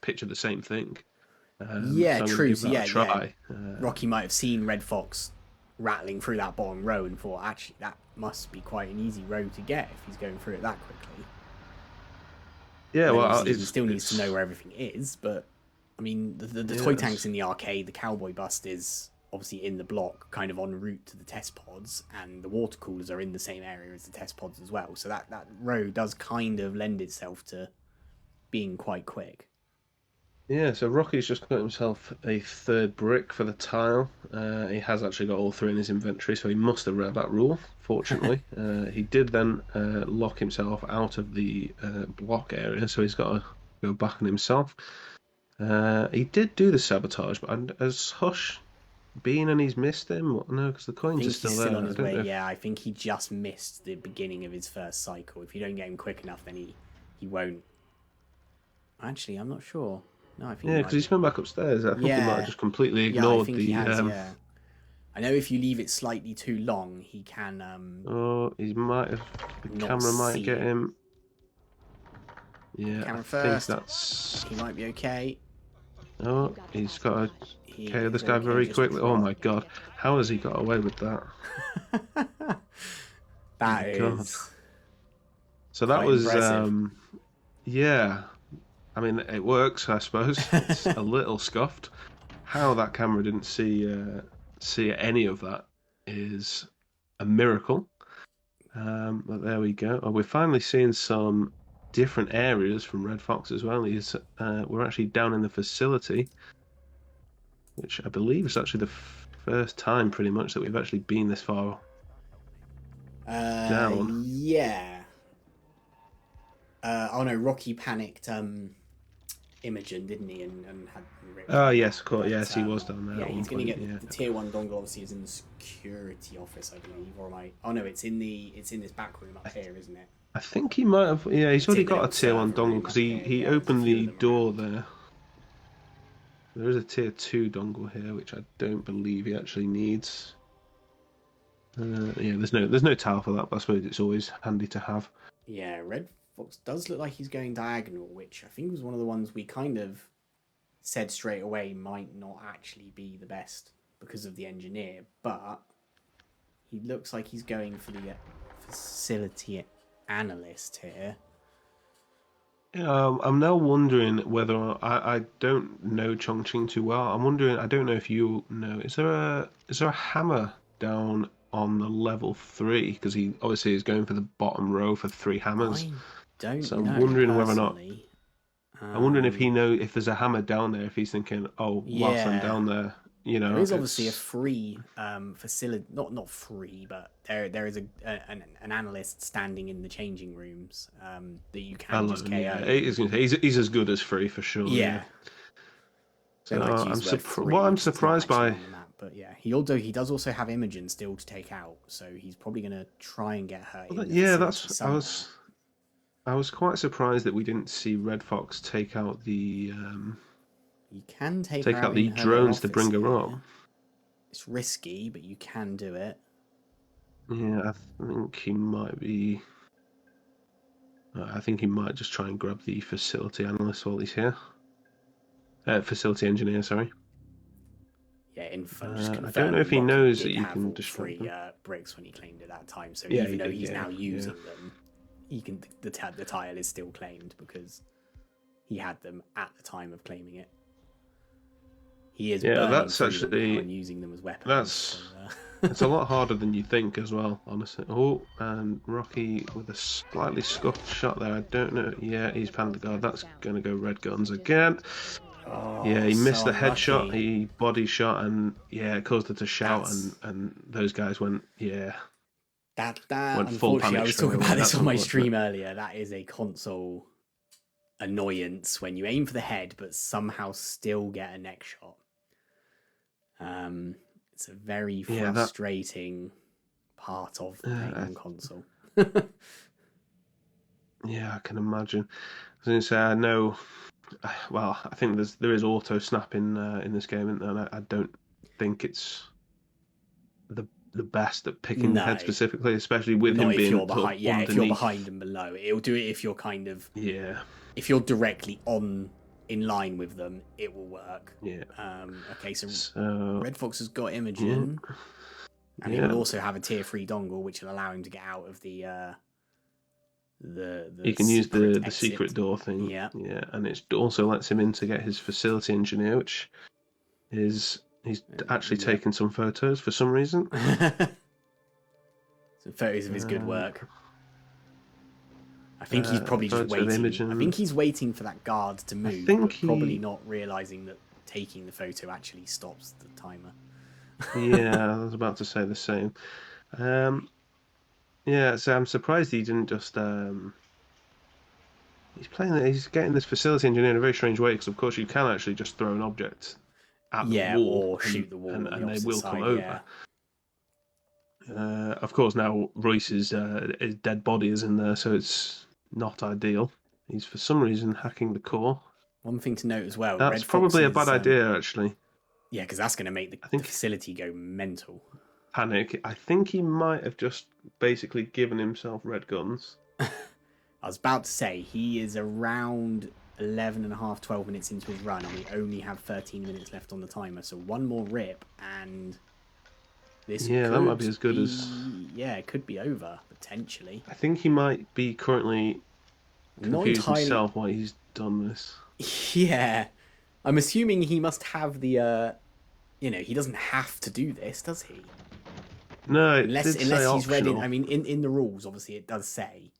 picture the same thing. yeah, So I'm going to true. give So that a yeah. try. Rocky might have seen Red Fox rattling through that bottom row and thought, actually, that must be quite an easy row to get if he's going through it that quickly. Yeah, And then well, obviously he still needs to know where everything is, but I mean, the toy tanks in the arcade, the cowboy bust is obviously in the block, kind of en route to the test pods, and the water coolers are in the same area as the test pods as well. So that row does kind of lend itself to being quite quick. Yeah, so Rocky's just got himself a 3rd brick for the tile. He has actually got all 3 in his inventory, so he must have read that rule, fortunately. He did then lock himself out of the block area, so he's got to go back on himself. He did do the sabotage, but has Hush been and he's missed him? No, because the I coins are think still he's there. still on I his don't way. know if... Yeah, I think he just missed the beginning of his first cycle. If you don't get him quick enough, then he he won't. Actually, I'm not sure. No, I think Yeah, he because might he's be. come back upstairs. I think he might have Yeah, just completely yeah, I ignored think he has. the. Yeah, I know if you leave it slightly too long, he can Oh, he might have. The not camera might see get it. him. Yeah, I Camera think first. that's. He might be okay. Oh, he's got to He KO this is guy okay. very Just quickly. Oh drop. my god, how has he got away with that? Oh my That god. is So that quite was, impressive. yeah. I mean, it works, I suppose. It's a little scuffed. How that camera didn't see any of that is a miracle. But there we go. Oh, we're finally seeing some different areas from Red Fox as well. We're actually down in the facility, which I believe is actually the first time, pretty much, that we've actually been this far down. Yeah. Oh no, Rocky panicked Imogen, didn't he, and had ripped Oh him yes, out. of course, But yes, he was down there yeah, at one he's gonna point. get Yeah, the tier one dongle. Obviously, is in the security office, I believe, or am I? Oh no, it's in this back room up here, isn't it? I think he might have. Yeah, he's It's already in the got a little tier one server dongle room because up he here. he Yeah, there's a opened few of the them door around. there. There is a tier two dongle here, which I don't believe he actually needs. Yeah, there's no towel for that, but I suppose it's always handy to have. Yeah, Red Fox does look like he's going diagonal, which I think was one of the ones we kind of said straight away might not actually be the best because of the engineer, but he looks like he's going for the facility analyst here. I'm now wondering whether I don't know Chongqing too well. I'm wondering. I don't know if you know. Is there a hammer down on the level 3? Because he obviously is going for the bottom row for 3 hammers. I don't So I'm know wondering whether or not. personally. I'm wondering if he Um, know if there's a hammer down there. If he's thinking, oh, whilst I'm yeah, down there, there is obviously a it's free facility, not free, but there is an analyst standing in the changing rooms that you can just alone. Yeah, KO. he's as good as free for sure. Yeah. Yeah, So don't like to use I'm the word what free I'm because it's not surprised actually by. on the map. But yeah, he does also have Imogen still to take out, so he's probably gonna try and get her in the Yeah, facility that's somewhere. I was quite surprised that we didn't see Red Fox You can take her take out out in the her little drones to office bring her up. here. It's risky, but you can do it. Yeah, I think he might just try and grab the facility analyst while he's here. Facility engineer, sorry. Yeah, info. Just I don't know if confirming he Rocky knows that did you have can all distract three them. bricks when he claimed it that time. So Yeah, even he though did. he's Yeah, now yeah. using them, he can the tile is still claimed because he had them at the time of claiming it. He is Yeah, burning that's through them now actually and using them as weapons. So, that's it's a lot harder than you think as well, honestly. Oh, and Rocky with a slightly scuffed shot there. I don't know. Yeah, he's panned the guard. That's going to go red guns again. Yeah, oh, he missed so the headshot. unlucky. He body shot, and yeah, it caused it to shout, That's and those guys went that. went full Unfortunately, I panic was straight talking away. about this That's on my unfortunate. stream earlier. That is a console annoyance when you aim for the head but somehow still get a neck shot. It's a very Yeah, that. frustrating part of playing on console. Yeah, I can imagine. I was going to say, I know. Well, I think there is auto snap in this game, and I don't think it's the best at picking the No, head specifically, especially with not him if you're being sort of behind. Yeah, if you're behind underneath. and below, it'll do it if you're kind of Yeah, if you're directly on in line with them. It will work. yeah. Okay, so So Red Fox has got yeah, Imogen, and he will yeah. also have a tier 3 dongle, which will allow him to get out of He the can use secret the secret exit. door thing. Yeah. Yeah, and it also lets him in to get his facility engineer, which is he's actually Yep. taken some photos for some reason. Some photos of his good work. I think he's probably just Photo of waiting. I think Imogen. he's waiting for that guard to I move, think but probably he. not realizing that taking the photo actually stops the timer. Yeah, I was about to say the same. Um, yeah, so I'm surprised he didn't just. He's getting this facility engineer in a very strange way because, of course, you can actually just throw an object at the Yeah, wall or shoot the wall on the and they opposite will come side. Yeah. over. Of course, now Royce's his dead body is in there, so it's not ideal. He's for some reason hacking the core. One thing to note as well, That's Red probably a Fox's, bad idea, actually. yeah, because that's going to make I the think facility go mental. panic. I think he might have just basically given himself red guns. I was about to say, he is around 11 and a half, 12 minutes into his run, and we only have 13 minutes left on the timer, so one more rip, and this That might be as good as... Yeah, it could be over, potentially. I think he might be currently Not confused entirely... himself why he's done this. Yeah. I'm assuming he must have the, he doesn't have to do this, does he? No, it Unless did say he's read it. optional. I mean, in the rules, obviously, it does say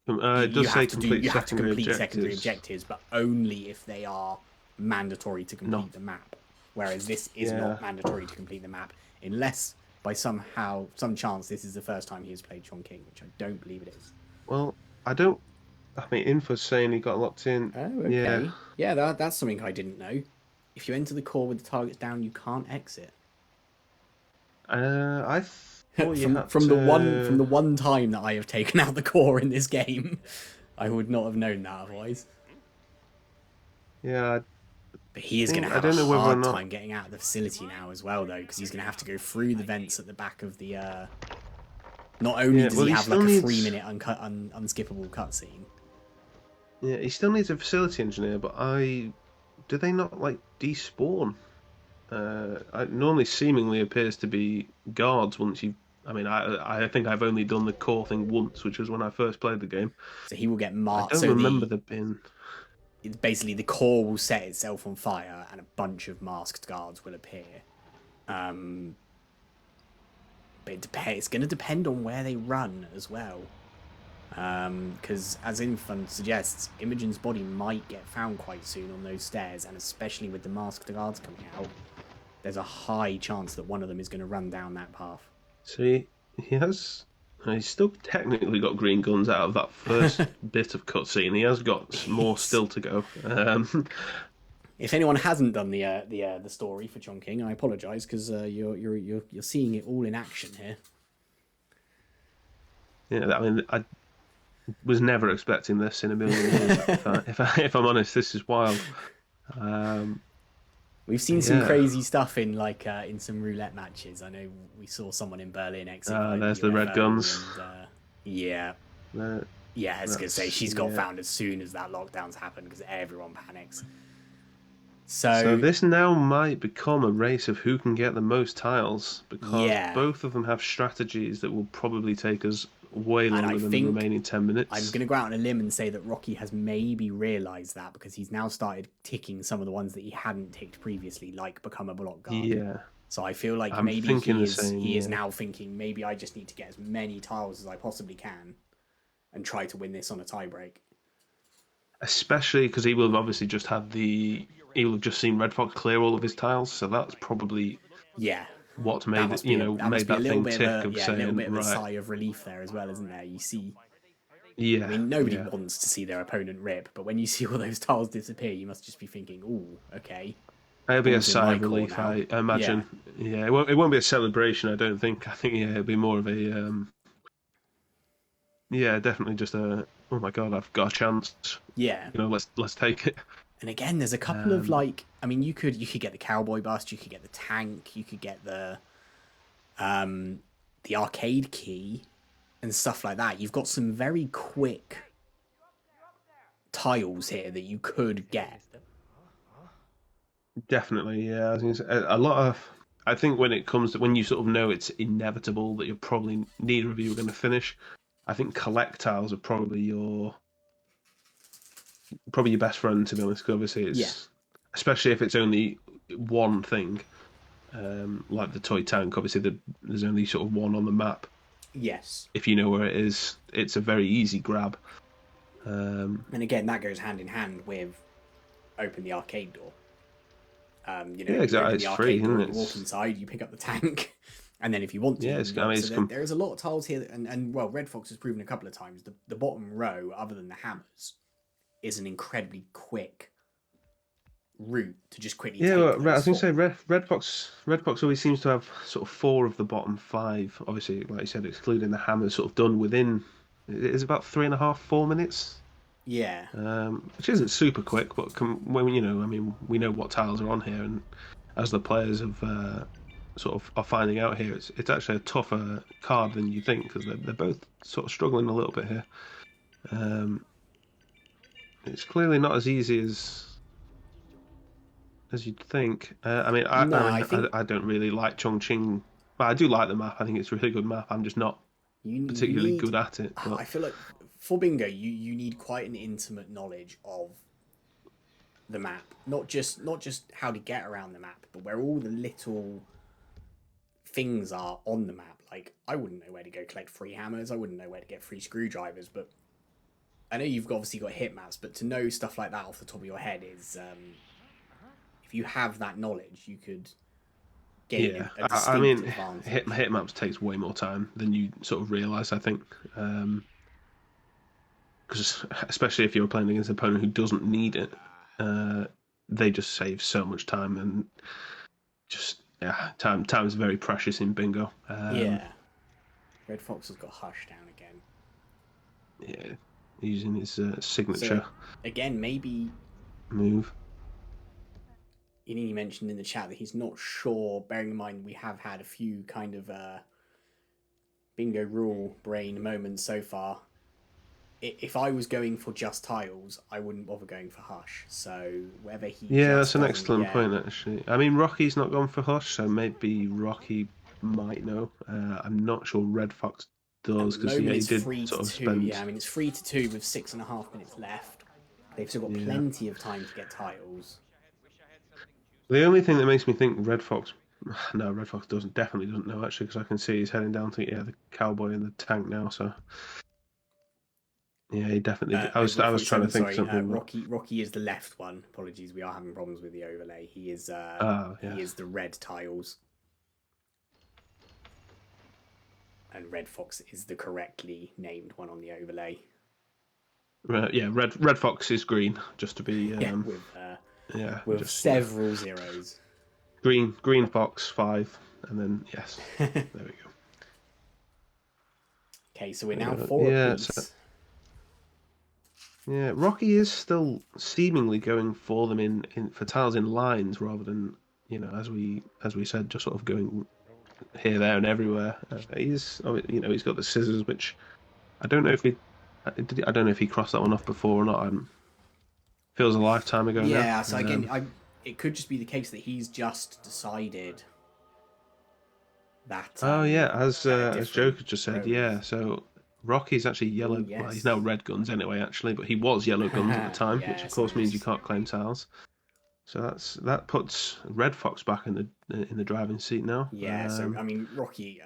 It does say complete secondary objectives. objectives, but only if they are mandatory to complete the map. Whereas this is not mandatory to complete the map, unless by some chance this is the first time he has played Chongqing, which I don't believe it is. Well, I mean, info's saying he got locked in. Oh, okay. Yeah, that's something I didn't know. If you enter the core with the targets down, you can't exit. I thought from the one time that I have taken out the core in this game, I would not have known that otherwise. Yeah. But he is going to have a hard time getting out of the facility now as well, though, because he's going to have to go through the vents at the back of the... Not only does he have like a 3-minute unskippable cutscene. Yeah, he still needs a facility engineer, but do they not like despawn? It normally seemingly appears to be guards once you... I mean, I think I've only done the core thing once, which was when I first played the game. So he will get marked. I don't remember there being... It's basically the core will set itself on fire and a bunch of masked guards will appear. But it's going to depend on where they run as well. Because as Infant suggests, Imogen's body might get found quite soon on those stairs, and especially with the masked guards coming out, there's a high chance that one of them is going to run down that path. See, he's still technically got green guns out of that first bit of cutscene. He has got more still to go. If anyone hasn't done the story for Chongqing, I apologise because you're seeing it all in action here. Yeah, I mean, I was never expecting this in a million years. If I'm honest, this is wild. We've seen some crazy stuff in in some roulette matches. I know we saw someone in Berlin exit. There's the red guns. And, yeah, I was gonna say she's got found as soon as that lockdown's happened because everyone panics. So this now might become a race of who can get the most tiles, because both of them have strategies that will probably take us way longer than the remaining 10 minutes. I'm going to go out on a limb and say that Rocky has maybe realised that, because he's now started ticking some of the ones that he hadn't ticked previously, like become a block guard. Yeah. So I feel like maybe he is now thinking, maybe I just need to get as many tiles as I possibly can and try to win this on a tiebreak. Especially because he will have obviously just had he will have just seen Red Fox clear all of his tiles, so that's probably what made that thing tick of saying, a little bit of right. a sigh of relief there as well, isn't there? You see, I mean, nobody wants to see their opponent rip, but when you see all those tiles disappear, you must just be thinking, "Ooh, okay." It'll be a sigh of relief, I imagine. Yeah, it won't be a celebration, I don't think. I think it'll be more of a definitely just a, oh my god, I've got a chance. Yeah, let's take it. And again, there's a couple of I mean, you could get the cowboy bust, you could get the tank, you could get the arcade key and stuff like that. You've got some very quick tiles here that you could get. Definitely, yeah. I was gonna say, a lot of, I think when it comes to when you sort of know it's inevitable that you're probably neither of you are going to finish, I think collect tiles are probably your best friend, to be honest. Because obviously it's especially if it's only one thing, like the toy tank. Obviously, there's only sort of one on the map. Yes. If you know where it is, it's a very easy grab. And again, that goes hand in hand with open the arcade door. Exactly. It's free, isn't it? You walk inside, you pick up the tank, and then if you want to, there is a lot of tiles here, and well, Red Fox has proven a couple of times the bottom row, other than the hammers, is an incredibly quick route to just quickly. Yeah, I was going to say Red Fox always seems to have sort of 4 of the bottom 5. Obviously, like you said, excluding the hammers, sort of done within. It's about 3.5-4 minutes. Yeah. Which isn't super quick, but when you know, I mean, we know what tiles are on here, and as the players have sort of are finding out here, it's actually a tougher card than you think because they're both sort of struggling a little bit here. Um, it's clearly not as easy as you'd think. I mean, No, I think I don't really like Chongqing, but I do like the map. I think it's a really good map. I'm just not you particularly need. good at it. But I feel like for bingo, you need quite an intimate knowledge of the map, not just how to get around the map, but where all the little things are on the map. Like I wouldn't know where to go collect free hammers. I wouldn't know where to get free screwdrivers, but I know you've obviously got hit maps, but to know stuff like that off the top of your head is, if you have that knowledge, you could gain yeah, a I distinct mean, advantage. hit maps takes way more time than you sort of realise. I think. Because especially if you're playing against an opponent who doesn't need it, uh, they just save so much time and just yeah, time is very precious in bingo. Yeah, Red Fox has got Hush down again. Yeah, using his So signature again, maybe move. Inini mentioned in the chat that he's not sure. Bearing in mind we have had a few kind of bingo rule brain moments so far. If I was going for just tiles, I wouldn't bother going for Hush. So whether he Yeah, just that's an doesn't, excellent yeah, point actually. I mean, Rocky's not gone for Hush, so maybe Rocky might know. I'm not sure Red Fox at does the because yeah, moment he it's did three to sort of two. Yeah, spend. I mean it's 3-2 with 6.5 minutes left. They've still got Yeah, plenty of time to get tiles. the only thing that makes me think Red Fox. No, Red Fox definitely doesn't know actually because I can see he's heading down to the cowboy and the tank now. So yeah, he definitely. I was trying to 0447, think of sorry, something, but Rocky is the left one. Apologies, we are having problems with the overlay. He is he yes, is the red tiles, and Red Fox is the correctly named one on the overlay. yeah, Red Fox is green, just to be Yeah, yeah, with just yeah, several zeros. Green Fox 5, and then yes, there we go. Okay, so we're now four Yeah, so apiece. yeah, Rocky is still seemingly going for them in for tiles in lines rather than as we said, just sort of going here, there, and everywhere. He's got the scissors, which I don't know if I don't know if he crossed that one off before or not. Feels a lifetime ago now. Yeah, so again, it could just be the case that he's just decided that Oh yeah, at a as different Joker just said, road. yeah. So Rocky's actually Oh yellow. Well, he's now yes, red guns anyway, actually, but he was yellow guns at the time, which of yes, course means you nice. can't claim tiles. So that puts Red Fox back in the driving seat now. Yeah, so I mean, Rocky.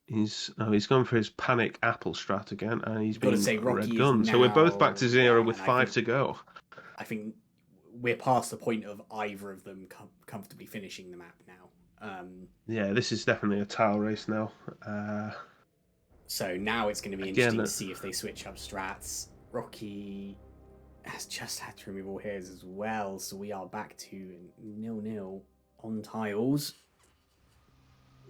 He's gone for his panic apple strat again, and he's You've got to been say red Rocky is gun. So we're both back now, to zero yeah, with and five to go. I think we're past the point of either of them comfortably finishing the map now. Yeah, this is definitely a tile race now. So now it's going to be interesting to Again, see if they switch up strats. Rocky has just had to remove all his as well, so we are back to 0-0 on tiles.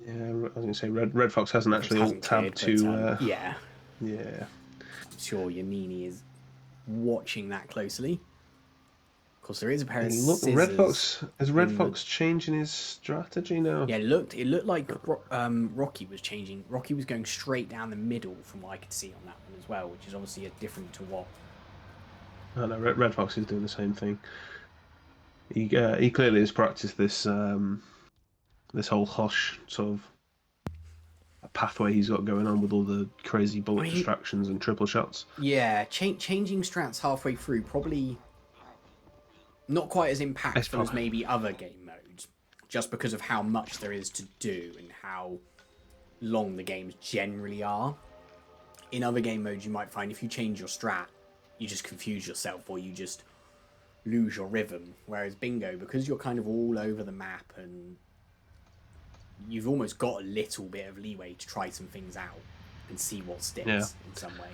yeah, I was going to say Red Fox hasn't Red Fox actually alt hasn't tabbed cleared, but to. yeah, Yeah. I'm sure Yanini is watching that closely. Of course, there is a pair of Look, scissors Red in the. Fox changing his strategy now? Yeah, it looked like Rocky was changing. Rocky was going straight down the middle from what I could see on that one as well, which is obviously a different to what. Oh no, Red Fox is doing the same thing. He clearly has practiced this whole hush sort of pathway he's got going on with all the crazy I bullet mean, distractions and triple shots. yeah, changing strats halfway through probably not quite as It's impactful as probably, maybe other game modes, just because of how much there is to do and how long the games generally are. In other game modes, you might find if you change your strat, you just confuse yourself or you just lose your rhythm. Whereas bingo, because you're kind of all over the map and you've almost got a little bit of leeway to try some things out and see what yeah. sticks in some way.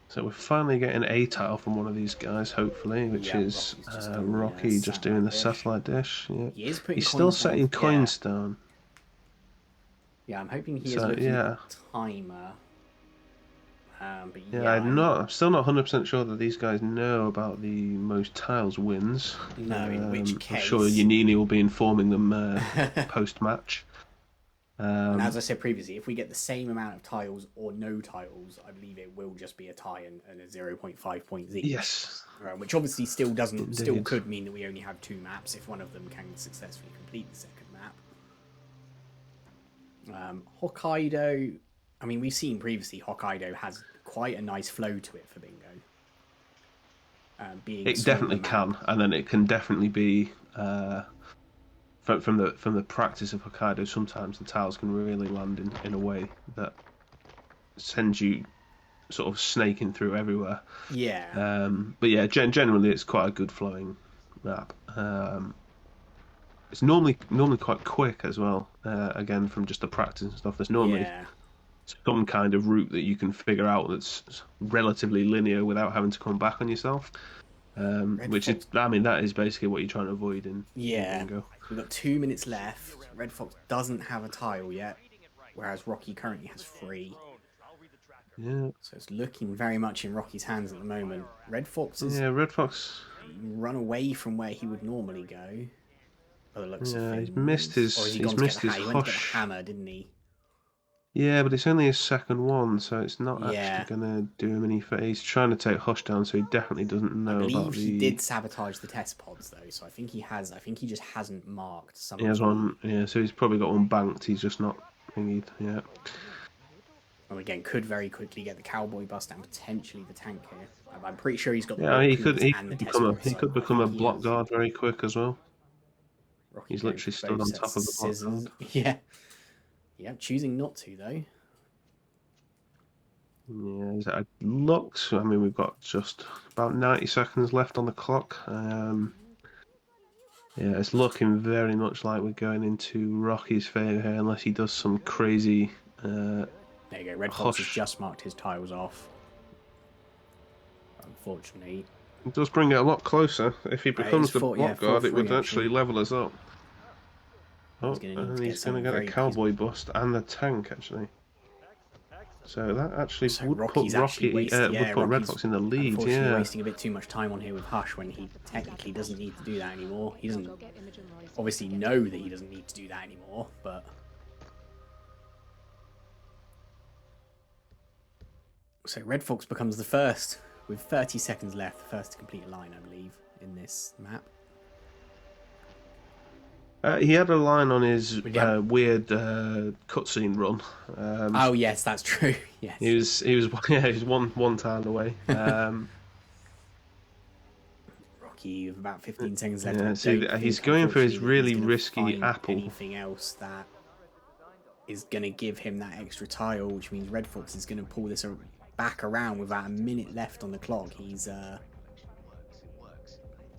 So we're finally getting a tile from one of these guys, hopefully, which Yeah, is Rocky's just done Rocky just doing the dish. satellite dish. Yeah. He is putting He's still coins down. setting coins down. Yeah, I'm hoping he is So looking yeah, at the timer. But Yeah, yeah, I'm still not 100% sure that these guys know about the most tiles wins. no. In which I'm sure case, Yanini will be informing them post-match. and as I said previously, if we get the same amount of tiles or no tiles, I believe it will just be a tie and a 0.5 points each. Yes, Which obviously still indeed. could mean that we only have 2 maps if one of them can successfully complete the second map. Hokkaido, I mean, we've seen previously Hokkaido has quite a nice flow to it for bingo. Being a It smaller definitely map. can, and then it can definitely be from the practice of Hokkaido. Sometimes the tiles can really land in a way that sends you sort of snaking through everywhere. Yeah. But yeah, generally it's quite a good flowing map. It's normally quite quick as well. Again, from just the practice and stuff, there's normally Yeah. some kind of route that you can figure out that's relatively linear without having to come back on yourself. Which is, I mean, that is basically what you're trying to avoid in bingo. We've got 2 minutes left. Red Fox doesn't have a tile yet, whereas Rocky currently has 3. Yeah. So it's looking very much in Rocky's hands at the moment. Red Fox has Yeah, Redfox. run away from where he would normally go, by the looks of Yeah, things. Or has he gone to get the hammer? He went to get the hush. hammer, didn't he? Yeah, but it's only his second one, so it's not actually Yeah. gonna do him any favors. He's trying to take Hush down, so he definitely doesn't I know about believe he the. did sabotage the test pods though, so I think he has. I think he just hasn't marked some He of has the. one, yeah. So he's probably got one banked. He's just not thingied. Yeah. And again, could very quickly get the cowboy bust and potentially the tank here. I'm pretty sure he's got the Yeah, he cubes could. He and the could test become a. pods. He So could I become a think he block has. guard very quick as well. Rocky He's going literally for stood both on sets top of the block scissors. guard. Yeah. Yeah, choosing not to though. Yeah, it looks. I mean, we've got just about 90 seconds left on the clock. Yeah, it's looking very much like we're going into Rocky's favour here, unless he does some crazy. There you go. Red Fox has Hush. just marked his tiles off. Unfortunately. It does bring it a lot closer. If he becomes the block guard, it 4-3 would actually actually. level us up. He's Oh, going to need and to get he's going to something get a very. cowboy bust and the tank actually. So that actually So would put Rocky's actually would put Red Rocky's Fox in the lead. unfortunately Yeah. wasting a bit too much time on here with Hush when he technically doesn't need to do that anymore. He doesn't obviously know that he doesn't need to do that anymore, but. So Red Fox becomes the first, with 30 seconds left, the first to complete a line, I believe, in this map. He had a line on his weird cutscene run. Oh yes, that's true. Yes. He was yeah, he was one tile away. Rocky with about 15 seconds left. Yeah, see, he's think, going for his really that risky apple. Anything else that is going to give him that extra tile, which means Red Fox is going to pull this back around with about a minute left on the clock. He's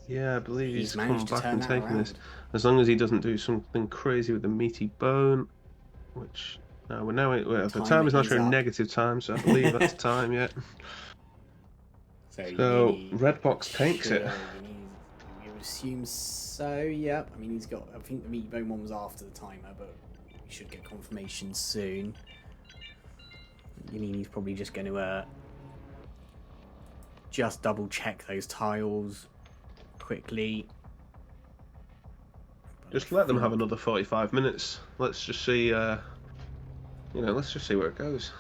yeah, I believe he's come managed to back turn and that taken around. this. As long as he doesn't do something crazy with the meaty bone, which we're now the time is now showing negative time, so I believe that's time. Yeah. So Red Fox takes it. You would assume so. Yep. I mean, he's got. I think the meaty bone one was after the timer, but we should get confirmation soon. You mean he's probably just going to just double check those tiles quickly. Just let them have another 45 minutes. Let's just see. Let's just see where it goes.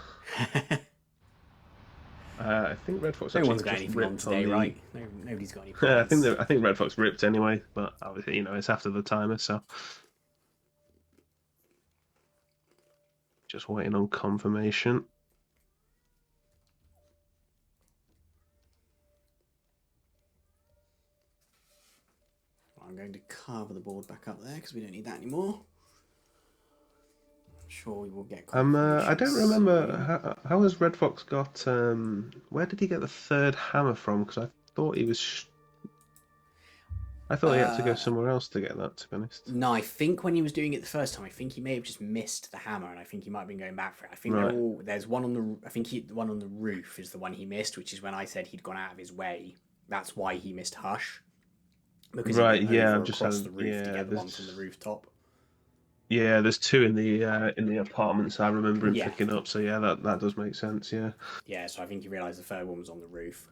I think Red Fox. No one's got anything on today, right? Nobody's got any plans. I think Red Fox ripped anyway, but obviously it's after the timer, so just waiting on confirmation. I'm going to carve the board back up there because we don't need that anymore. I'm sure we will get I don't remember how has Red Fox got. Where did he get the third hammer from? Because I thought he was. I thought he had to go somewhere else to get that. To be honest. No, I think when he was doing it the first time, I think he may have just missed the hammer, and I think he might have been going back for it. I think there's one on the. I think the one on the roof is the one he missed, which is when I said he'd gone out of his way. That's why he missed Hush. Because right, he went yeah, over across the roof to get the one from the rooftop. Yeah, there's two in the apartments. I remember him Yeah. picking up. So yeah, that does make sense. Yeah. Yeah, so I think he realised the third one was on the roof.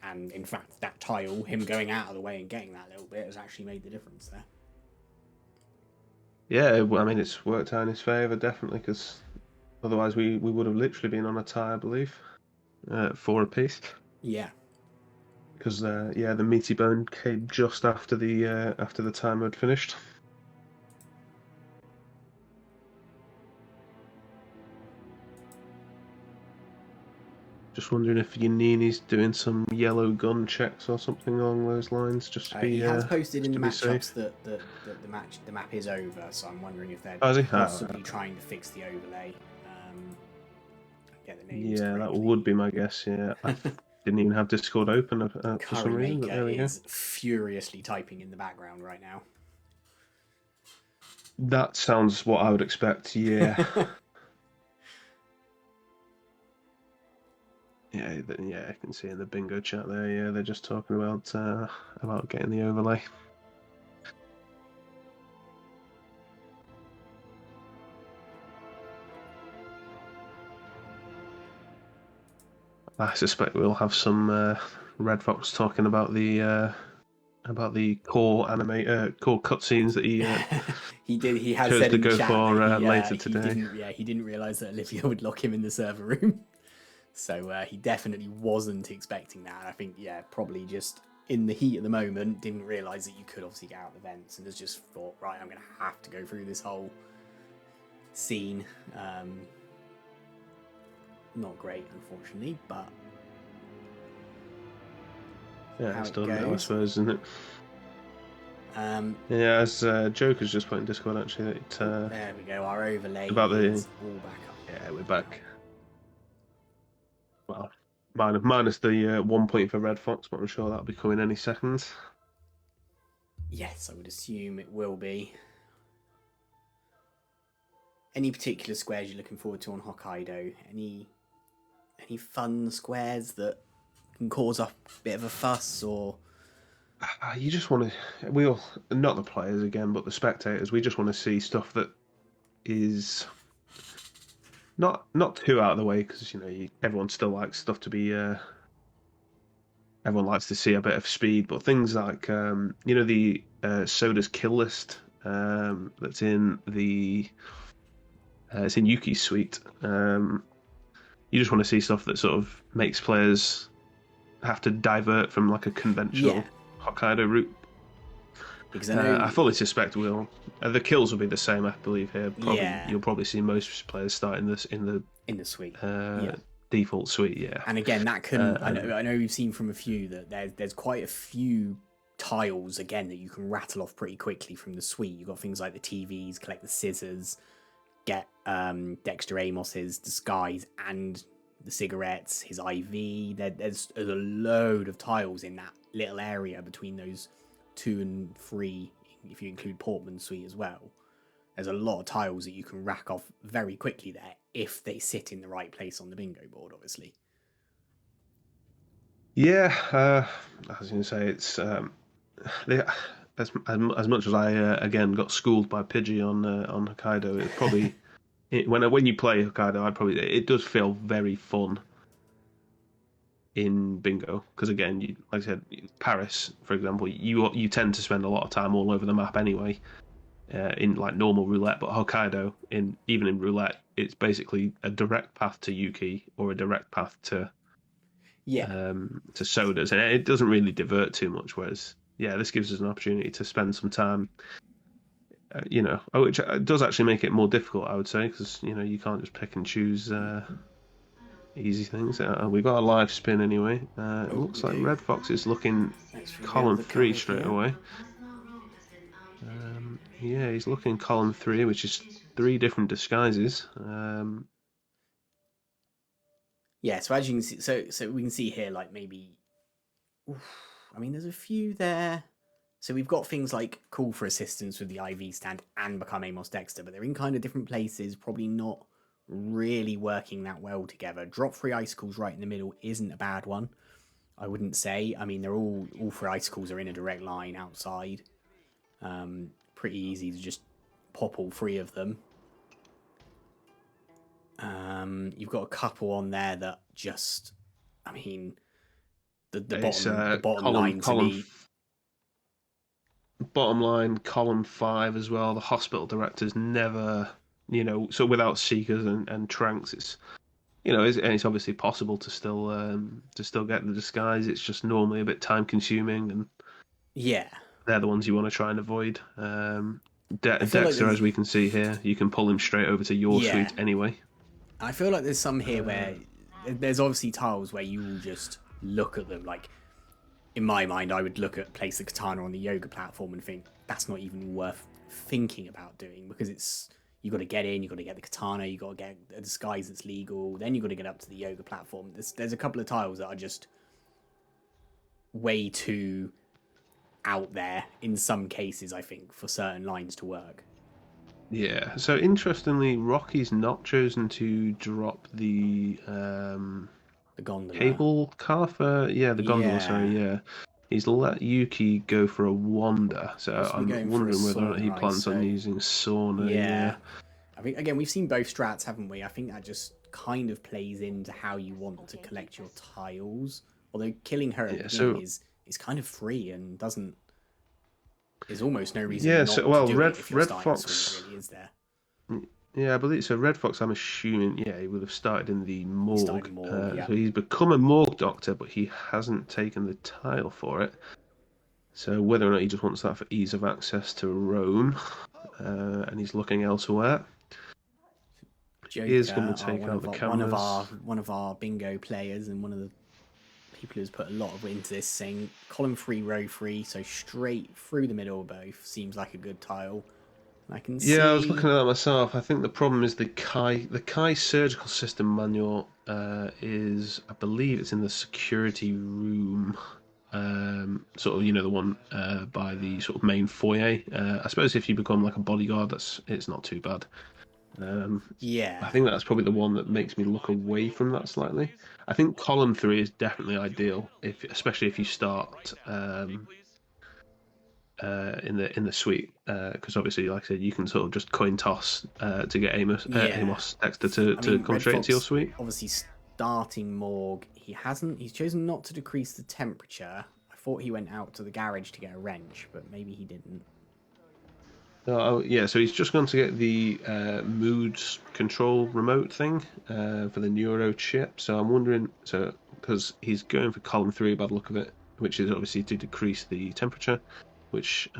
And in fact, that tile, him going out of the way and getting that little bit, has actually made the difference there. Yeah, I mean it's worked out in his favour definitely because otherwise we would have literally been on a tie, I believe, 4 apiece. Yeah. Because yeah, the meaty bone came just after the timer had finished. Just wondering if Yanini's doing some yellow gun checks or something along those lines, He has posted just in to the be matchups safe. that the map is over, so I'm wondering if they're Has he? possibly trying to fix the overlay, get the names Yeah, that would correctly. be my guess. Yeah, didn't even have Discord open for some Curry reason, but Maker there we go. is furiously typing in the background right now. That sounds what I would expect. Yeah, yeah. I can see in the bingo chat there. Yeah, they're just talking about getting the overlay. I suspect we'll have some Red Fox talking about the core core cutscenes that he He has chose said to in the go chat that for later today. he didn't realize that Olivia would lock him in the server room. So he definitely wasn't expecting that. And I think, yeah, probably just in the heat of the moment, didn't realise that you could obviously get out the vents and has just thought, right, I'm going to have to go through this whole scene. Not great, unfortunately, but Yeah, how it's it done now, I goes. suppose, isn't it? Yeah, as Joker's just put in Discord actually that There we go. Our overlay about the is all back up. yeah we're back. Well, minus the 1 point for Red Fox, but I'm sure that'll be coming any second. Yes, I would assume it will be. Any particular squares you're looking forward to on Hokkaido? Any fun squares that can cause a bit of a fuss, or You just want to, we all, not the players again, but the spectators. We just want to see stuff that is not too out of the way because everyone still likes stuff to be. Everyone likes to see a bit of speed, but things like the Soda's kill list that's in the it's in Yuki's suite. You just want to see stuff that sort of makes players have to divert from like a yeah, conventional Hokkaido route. because I know I fully suspect the kills will be the same. I believe here. yeah You'll probably see most players starting this in in the suite. the Yeah, default suite. Yeah, and again that can I and know we've seen from a few that there's quite a few tiles again that you can rattle off pretty quickly from the suite. You've got things like the TVs, collect the scissors, get Dexter Amos's disguise and the cigarettes, his IV. There's a load of tiles in that little area between those 2 and 3, if you include Portman's suite as well. There's a lot of tiles that you can rack off very quickly there if they sit in the right place on the bingo board, obviously. yeah. I was going to say it's they, as much as I again got schooled by Pidgey on Hokkaido. It's probably when you play Hokkaido, it does feel very fun in bingo because again, like I said, Paris, for example, you tend to spend a lot of time all over the map anyway, in like normal roulette. But Hokkaido, even in roulette, it's basically a direct path to Yuki or a direct path Yeah. to sodas, and it doesn't really divert too much. Whereas, yeah, this gives us an opportunity to spend some time. Which does actually make it more difficult, I would say, because you can't just pick and choose easy things. We've got a live spin anyway. It looks like Red Fox is looking column 3 straight away. Yeah, he's looking column 3, which is 3 different disguises. Yeah, so as you can see, so we can see here, like maybe, I mean, there's a few there. So we've got things like call for assistance with the IV stand and become Amos Dexter, but they're in kind of different places, probably not really working that well together. Drop 3 icicles right in the middle isn't a bad one, I wouldn't say. I mean, they're all 3 icicles are in a direct line outside. Pretty easy to just pop all 3 of them. You've got a couple on there that just, I mean, the bottom line to me. Bottom line, column 5 as well. The hospital directors never, so without Seekers and Tranks, it's, it's obviously possible to still get the disguise. It's just normally a bit time consuming, and yeah, they're the ones you want to try and avoid. Dexter, as we can see here, you can pull him straight over to your suite anyway. I feel like there's some here where there's obviously tiles where you will just look at them. Like, in my mind, I would look at place the katana on the yoga platform and think that's not even worth thinking about doing, because you got to get in, you got to get the katana, you got to get a disguise that's legal, then you got to get up to the yoga platform. There's a couple of tiles that are just way too out there in some cases, I think, for certain lines to work. Yeah, so interestingly, Rocky's not chosen to drop the gondola. cable car for, the gondola, sorry, yeah. He's let Yuki go for a wander, so I'm wondering whether or not he plans on using sauna. Yeah. I think, again, we've seen both strats, haven't we? I think that just kind of plays into how you want to collect your tiles. Although killing her at the beginning is kind of free and doesn't... There's almost no reason not to do it if you're starting suite, really, is there? Yeah, I believe so. Redfox, I'm assuming, he would have started in the morgue. Yeah. So he's become a morgue doctor, but he hasn't taken the tile for it. So whether or not he just wants that for ease of access to Rome, and he's looking elsewhere. Joker, he is going to take out the cameras. One of our bingo players and one of the people who's put a lot of into this, saying column 3, row 3, so straight through the middle of both seems like a good tile. I can see. Yeah, I was looking at that myself. I think the problem is the Kai surgical system manual is, I believe it's in the security room, sort of, the one by the sort of main foyer. I suppose if you become like a bodyguard, it's not too bad. I think that's probably the one that makes me look away from that slightly. I think column 3 is definitely ideal, especially if you start in the suite, because obviously, like I said, you can sort of just coin toss to get Amos Dexter to come straight into your suite. Obviously, starting morgue, he's chosen not to decrease the temperature. I thought he went out to the garage to get a wrench, but maybe he didn't. So he's just going to get the mood control remote thing for the neuro chip. So I'm wondering, because he's going for column 3 by the look of it, which is obviously to decrease the temperature, which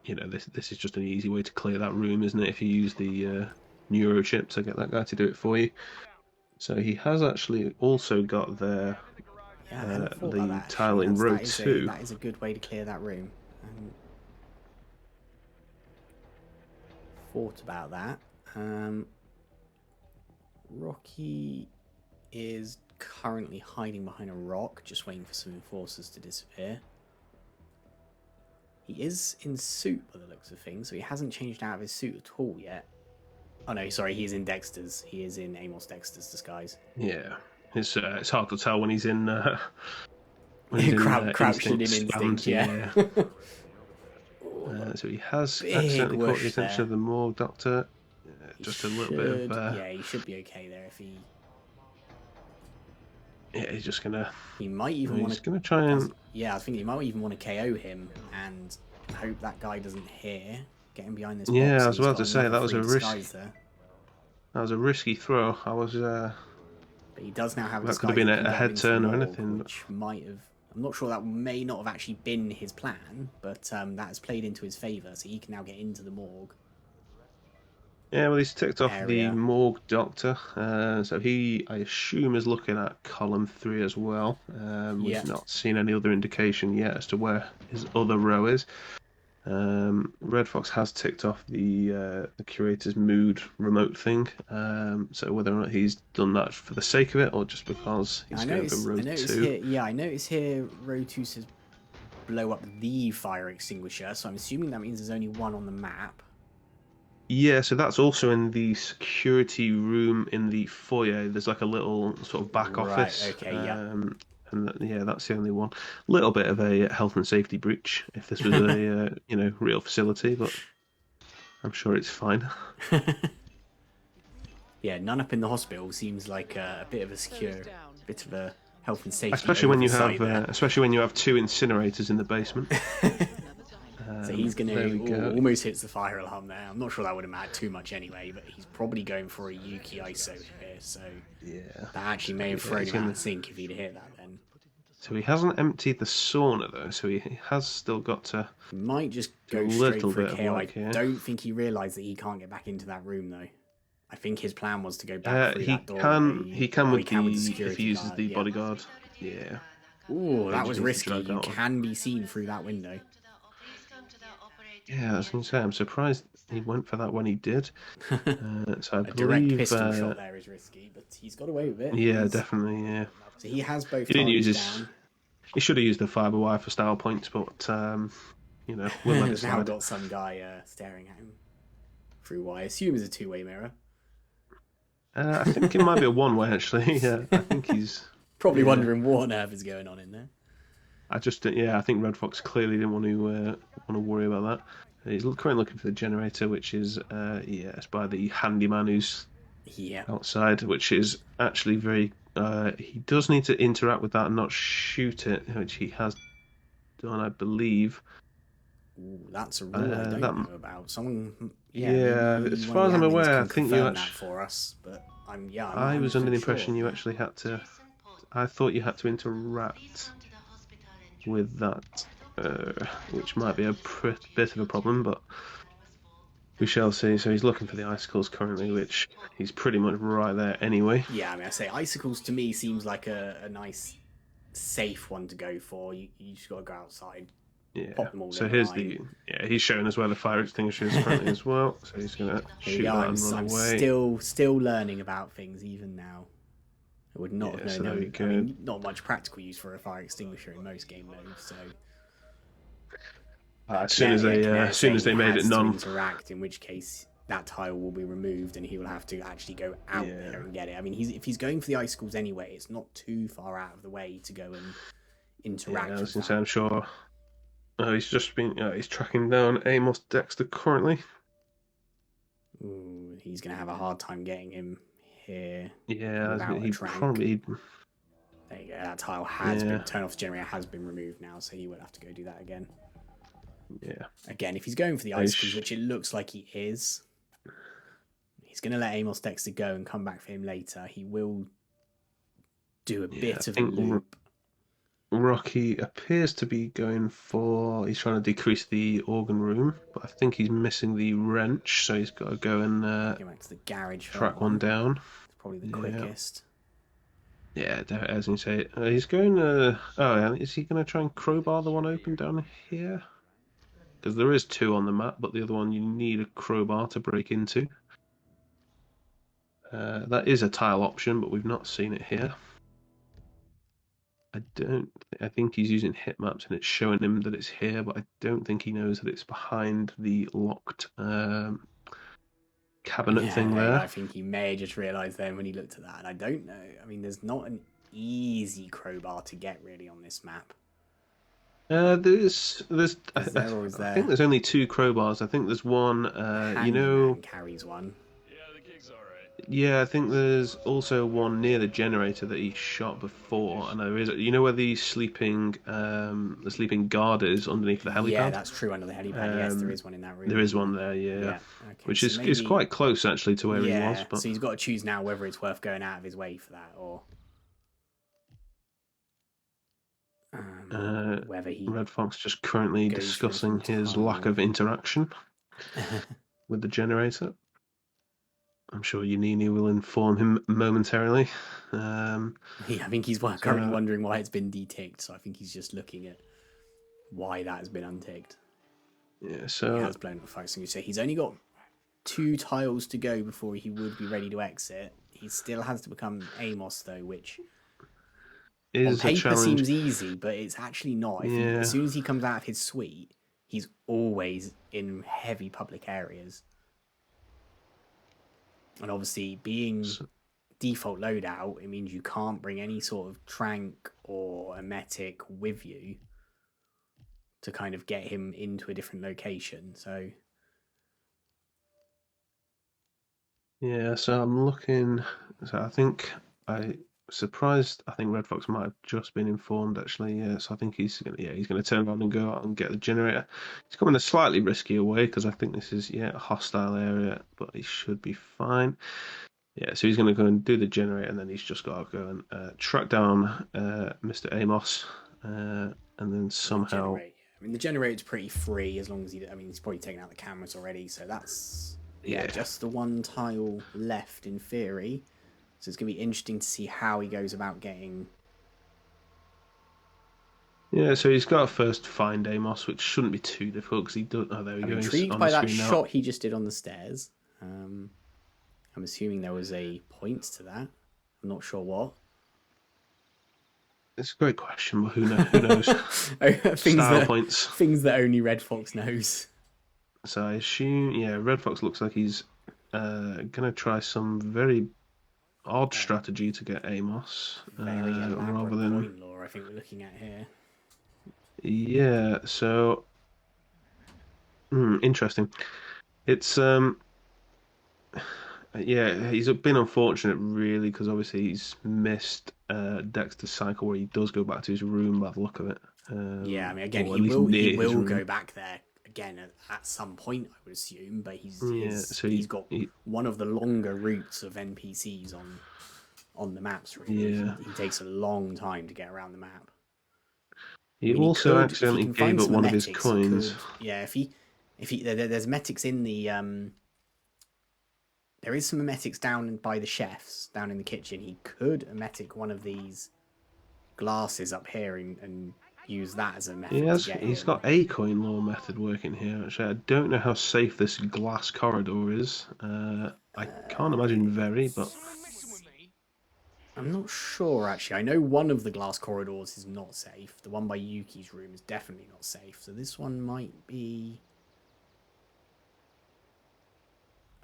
this is just an easy way to clear that room, isn't it? If you use the neuro chip to get that guy to do it for you. So he has actually also got the tile in row 2. That is a good way to clear that room. Thought about that. Rocky is currently hiding behind a rock, just waiting for some enforcers to disappear. He is in suit by the looks of things, so he hasn't changed out of his suit at all yet. Oh no, sorry, he is in Dexter's. He is in Amos Dexter's disguise. Yeah, it's hard to tell when he's in crouching in instinct. Yeah. So he has accidentally caught the attention of the morgue doctor. Just a little bit of... he should be okay there if he... Yeah, he's just gonna... He might even want to... He's gonna try and... Yeah, I think he might even want to KO him and hope that guy doesn't hear. Get him behind this box. Yeah, I was about to say, that was a risk. That was a risky throw. But he does now have a disguise. That could have been a head turn or anything. Which might have... I'm not sure, that may not have actually been his plan, but that has played into his favour, so he can now get into the morgue. Yeah, well, he's ticked off the morgue doctor, so he, I assume, is looking at column 3 as well. We've not seen any other indication yet as to where his other row is. Redfox has ticked off the curator's mood remote thing, so whether or not he's done that for the sake of it or just because he's going for row 2. I notice here row 2 says blow up the fire extinguisher, so I'm assuming that means there's only one on the map. Yeah, so that's also in the security room in the foyer. There's like a little sort of back office. Okay, yeah. And that's the only one. Little bit of a health and safety breach if this was a real facility, but I'm sure it's fine. Yeah, none up in the hospital seems like a bit of a secure, bit of a health and safety Especially when you oversight have, there. especially when you have two incinerators in the basement. So he's going There we to go. almost hits the fire alarm there. I'm not sure that would have mattered too much anyway, but he's probably going for a Yuki ISO here. So Yeah. that actually So, may have yeah, thrown he's him out gonna... of sync if he'd hit that then. So he hasn't emptied the sauna though, so he has still got to He might just do a go straight little for a bit of KO. I work here. don't think he realised that he can't get back into that room though. I think his plan was to go back through He that can doorway. he can Oh, with he can with the if he security uses guard. the Yeah. bodyguard. Yeah. Ooh, He that just was needs to risky. drag You that one. can be seen through that window. Yeah, I was going to say, I'm surprised he went for that when he did. So I A direct believe, pistol shot there is risky, but he's got away with it. yeah, definitely, yeah. So he has both He didn't use targets his. down. He should have used the fiber wire for style points, but you know, we'll let it He's now slide. got some guy staring at him through what I assume is a two-way mirror. I think it might be a one-way actually. Yeah, I think he's Probably yeah. wondering what on earth is going on in there. I think Red Fox clearly didn't want to worry about that. He's currently looking for the generator, which is it's by the handyman who's Yeah. outside, which is actually very. He does need to interact with that and not shoot it, which he has done, I believe. Ooh, that's a rule I don't know about. Someone, yeah, Yeah, maybe as one of far the as I'm admins aware, I can think you confirm that actually. for us. But I'm not I was under the 100% impression sure. you actually had to. I thought you had to interact with that, which might be a bit of a problem, but we shall see. So he's looking for the icicles currently, which he's pretty much right there anyway. Yeah, I mean, I say icicles to me seems like a nice, safe one to go for. You just got to go outside, Yeah. pop them all So in a here's line. he's showing us where the fire extinguisher is currently as well. So he's gonna Here we shoot go. that and run I'm away. still learning about things even now. I would not have known. So there we go. I mean, not much practical use for a fire extinguisher in most game modes. So As soon as they made it none. Interact, in which case that tile will be removed and he will have to actually go out there and get it. I mean, if he's going for the icicles anyway, it's not too far out of the way to go and interact. I was gonna say, I'm sure. He's just been. He's tracking down Amos Dexter currently. Ooh, he's gonna have a hard time getting him here. Yeah, he probably. There you go. That tile has been turn off the generator has been removed now, so he will have to go do that again. Yeah. Again, if he's going for the icicles, which it looks like he is, he's going to let Amos Dexter go and come back for him later. He will do a bit of a loop. Rocky appears to be going for. He's trying to decrease the organ room, but I think he's missing the wrench, so he's got to go and go back to the garage. Track one down. It's probably the quickest. Yeah, as you say, he's going. Is he going to try and crowbar the one open down here? Because there is two on the map, but the other one you need a crowbar to break into. That is a tile option, but we've not seen it here. I think he's using hit maps and it's showing him that it's here, but I don't think he knows that it's behind the locked cabinet thing there. I think he may have just realised then when he looked at that. And I don't know. I mean, there's not an easy crowbar to get really on this map. I think there's only two crowbars. I think there's one. Carries one. Yeah, I think there's also one near the generator that he shot before, and there is. You know where the sleeping guard is underneath the helipad. Yeah, that's true. Under the helipad, yes, there is one in that room. There is one there, yeah. Okay, which is quite close actually to where he was. But so he's got to choose now whether it's worth going out of his way for that or whether he. Red Fox just currently discussing his lack of interaction with the generator. I'm sure Yanini will inform him momentarily. I think he's currently wondering why it's been deticked, so I think he's just looking at why that has been unticked. Yeah, so he has blown up fire extinguisher. He's only got 2 tiles to go before he would be ready to exit. He still has to become Amos though, which on paper seems easy, but it's actually not. As soon as he comes out of his suite, he's always in heavy public areas. And obviously, being default loadout, it means you can't bring any sort of trank or emetic with you to kind of get him into a different location. So Yeah, so I'm looking. So I think I surprised. I think Red Fox might have just been informed actually. Yeah, so I think he's gonna turn around and go out and get the generator. He's coming a slightly riskier way because I think this is a hostile area, but he should be fine. Yeah, so he's gonna go and do the generator, and then he's just got to go and track down Mr. Amos, and then And then somehow. generate. I mean, the generator's pretty free as long as he. I mean, he's probably taken out the cameras already, so that's yeah, Yeah. just the one tile left in theory. So it's gonna be interesting to see how he goes about getting. Yeah, so he's got to first find Amos, which shouldn't be too difficult because he does. Oh, there we I'm go. He's intrigued on the by that screen now. shot he just did on the stairs. I'm assuming there was a point to that. I'm not sure what. It's a great question, but who knows? Who knows? things Style that points. things that only Red Fox knows. So I assume, yeah, Red Fox looks like he's gonna try some very odd strategy to get Amos, Very rather elaborate than point lore, I think we're looking at here. yeah. So interesting. It's yeah, he's been unfortunate really because obviously he's missed Dexter's cycle where he does go back to his room by the look of it. Yeah, I mean, again, Or at least he near his will room. go back there again at some point, I would assume. But Yeah, so he's got one of the longer routes of NPCs on the maps. Really, yeah. he takes a long time to get around the map. I He mean, he also could if he accidentally can gave find up some one of his emetics. He coins. could, yeah. If he there's emetics in the there is some emetics down by the chefs down in the kitchen. He could emetic one of these glasses up here and use that as a method to get He's in. got a coin law method working here. Actually, I don't know how safe this glass corridor is. I can't imagine very, but I'm not sure actually. I know one of the glass corridors is not safe. The one by Yuki's room is definitely not safe. So this one might be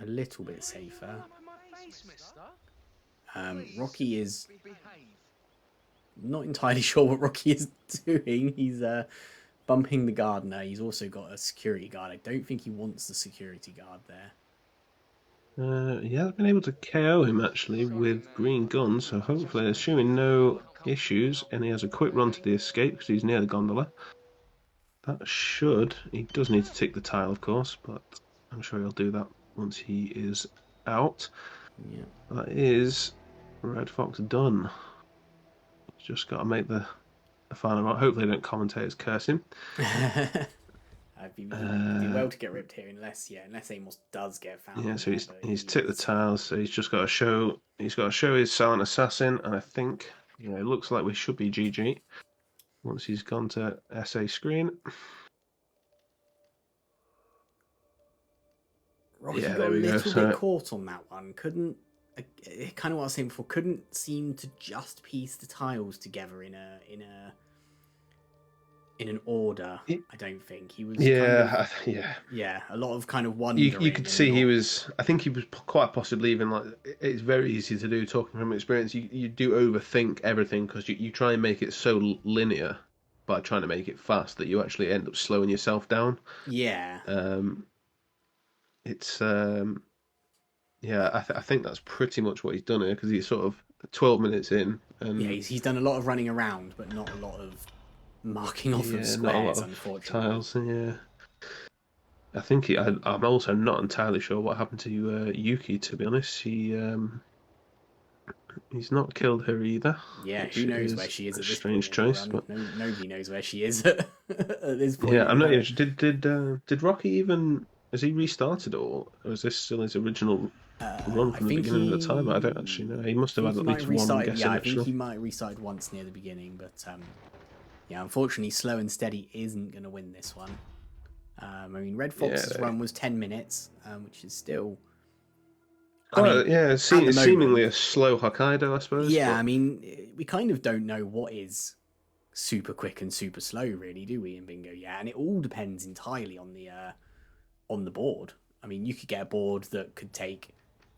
a little bit safer. Rocky is not entirely sure what Rocky is doing. He's bumping the gardener. He's also got a security guard. I don't think he wants the security guard there. yeah, I've been able to KO him actually with green guns. So hopefully, assuming no issues, and he has a quick run to the escape because he's near the gondola. That should. He does need to tick the tile, of course, but I'm sure he'll do that once he is out. Yeah. That is Red Fox done. Just got to make the final round. Hopefully, I don't commentate as cursing. He'd be well to get ripped here unless Amos does get found. Yeah, so there, he's ticked the tiles. So he's just got to show his silent assassin, and I think it looks like we should be GG once he's gone to SA screen. Rocky Yeah, got there a we go. little bit caught on that one. Couldn't kind of what I was saying before. Couldn't seem to just piece the tiles together in an order. I don't think he was. Yeah, Yeah, a lot of kind of wondering. You could see he was. I think he was quite possibly even like. It's very easy to do talking from experience. You do overthink everything because you try and make it so linear by trying to make it fast that you actually end up slowing yourself down. Yeah. It's yeah. I think that's pretty much what he's done here because he's sort of 12 minutes in. And yeah, he's done a lot of running around, but not a lot of marking off of squares. not a lot of unfortunately, tiles. Yeah. I think I'm also not entirely sure what happened to Yuki. To be honest, he's not killed her either. Yeah, who knows where she is at this strange point choice, but nobody knows where she is at this point. yeah, I'm not even. Did Rocky even has he restarted or is this still his original run from the beginning of the time? I don't actually know. He must have had at least one guess. Yeah, I think he might have restarted once near the beginning, but yeah, unfortunately, slow and steady isn't going to win this one. I mean, Red Fox's run was 10 minutes, which is still. Seemingly a slow Hokkaido, I suppose. Yeah, I mean, we kind of don't know what is super quick and super slow, really, do we, in bingo? Yeah, and it all depends entirely on the board. I mean, you could get a board that could take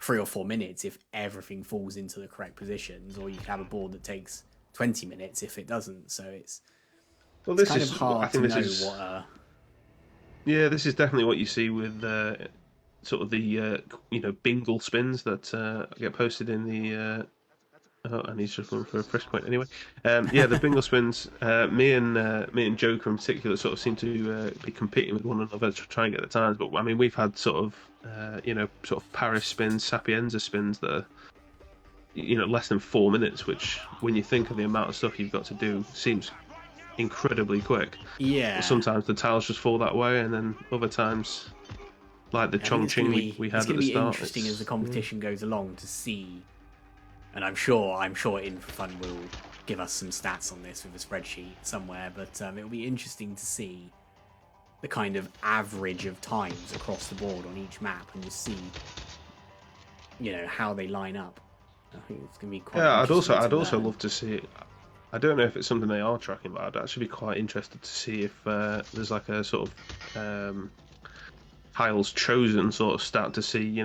3 or 4 minutes if everything falls into the correct positions, or you could have a board that takes 20 minutes if it doesn't. So it's kind of hard to know what. Yeah, this is definitely what you see with sort of the bingle spins that get posted in the. Oh, and he's just looking for a frisk point anyway. Yeah, the bingle spins. Me and Joker in particular sort of seem to be competing with one another to try and get the times. But I mean, we've had sort of sort of Paris spins, Sapienza spins that are less than 4 minutes, which when you think of the amount of stuff you've got to do, seems incredibly quick. Yeah. But sometimes the tiles just fall that way, and then other times, like the Chongqing we had at the start. It's going to be interesting as the competition goes along to see, and I'm sure InfoFun will give us some stats on this with a spreadsheet somewhere, but it'll be interesting to see the kind of average of times across the board on each map and just see, how they line up. I think it's going to be quite. Yeah, I'd also love to see it. I don't know if it's something they are tracking, but I'd actually be quite interested to see if there's like a sort of tiles chosen sort of stat to see,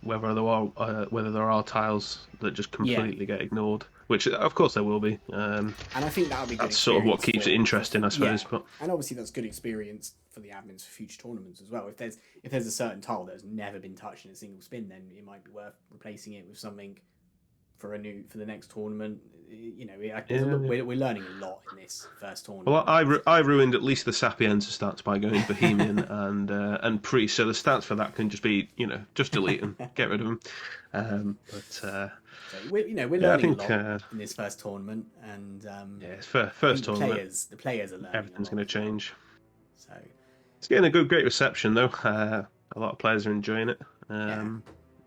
whether there are tiles that just completely get ignored. Which, of course, there will be. And I think that would be good. That's sort of what keeps it interesting, I suppose. Yeah. But and obviously, that's good experience for the admins for future tournaments as well. If there's a certain tile that has never been touched in a single spin, then it might be worth replacing it with something for the next tournament. We're learning a lot in this first tournament. Well, I ruined at least the Sapienza stats by going Bohemian and Priest, so the stats for that can just be just delete them, get rid of them. So we're learning a lot in this first tournament, and it's first tournament. The players are learning. Everything's going to change. So it's getting a great reception though. A lot of players are enjoying it.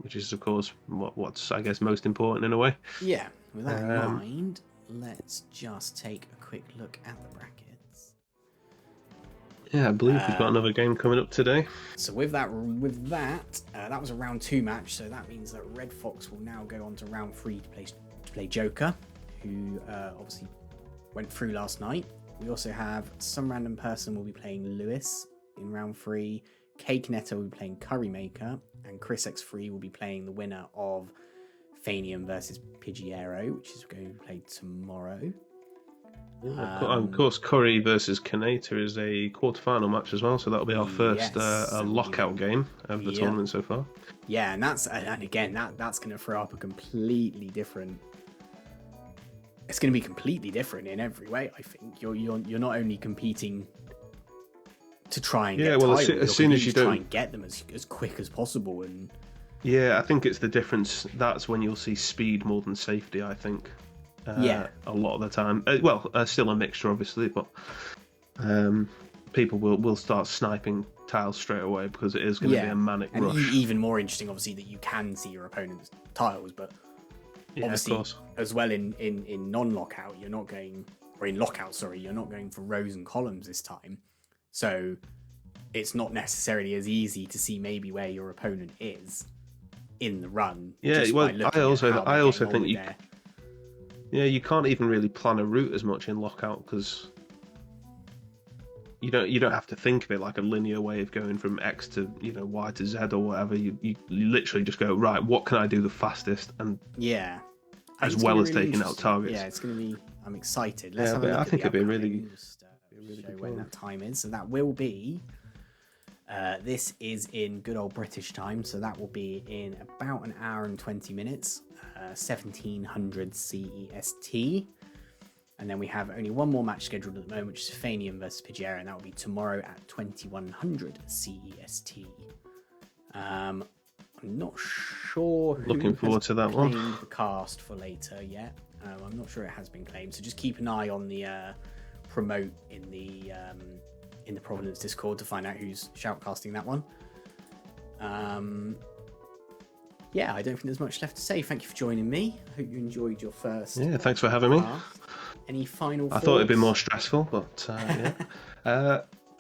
Which is, of course, what's, I guess, most important in a way. Yeah. With that in mind, let's just take a quick look at the brackets. Yeah, I believe we've got another game coming up today. So with that was a round 2 match. So that means that Red Fox will now go on to round 3 to play Joker, who obviously went through last night. We also have some random person will be playing Lewis in round 3. Cake Netter will be playing Currymaker, and Chris X3 will be playing the winner of Fanium versus Pidgeero, which is going to be played tomorrow. Of course, Curry versus Kanata is a quarterfinal match as well, so that'll be our first lockout game of the tournament so far. Yeah, and again that's going to throw up a completely different. It's going to be completely different in every way. I think you're not only competing to try and get titles, as soon as you try and get them as quick as possible. And I think it's the difference. That's when you'll see speed more than safety, I think. A lot of the time. Still a mixture, obviously, but people will start sniping tiles straight away because it is going to be a manic rush. Even more interesting, obviously, that you can see your opponent's tiles, but obviously, as well in non-lockout, you're not going, or in lockout, sorry, you're not going for rows and columns this time. So it's not necessarily as easy to see maybe where your opponent is in the run. Yeah, I also think you can't even really plan a route as much in lockout because you don't have to think of it like a linear way of going from X to Y to Z or whatever. You literally just go, right, what can I do the fastest, and as well as taking out targets. Yeah, it's going to be. I'm excited. I think it'd be really show when that time is. So that will be. This is in good old British time, so that will be in about an hour and 20 minutes, 1700 CEST. And then we have only one more match scheduled at the moment, which is Fanium versus Pidgeero, and that will be tomorrow at 2100 CEST. I'm not sure who looking forward to that one. The cast for later yet. I'm not sure it has been claimed, so just keep an eye on the promote in the Providence Discord to find out who's shoutcasting that one. I don't think there's much left to say. Thank you for joining me. I hope you enjoyed your first. Yeah, thanks for having me. Any final thoughts? I thought it'd be more stressful, but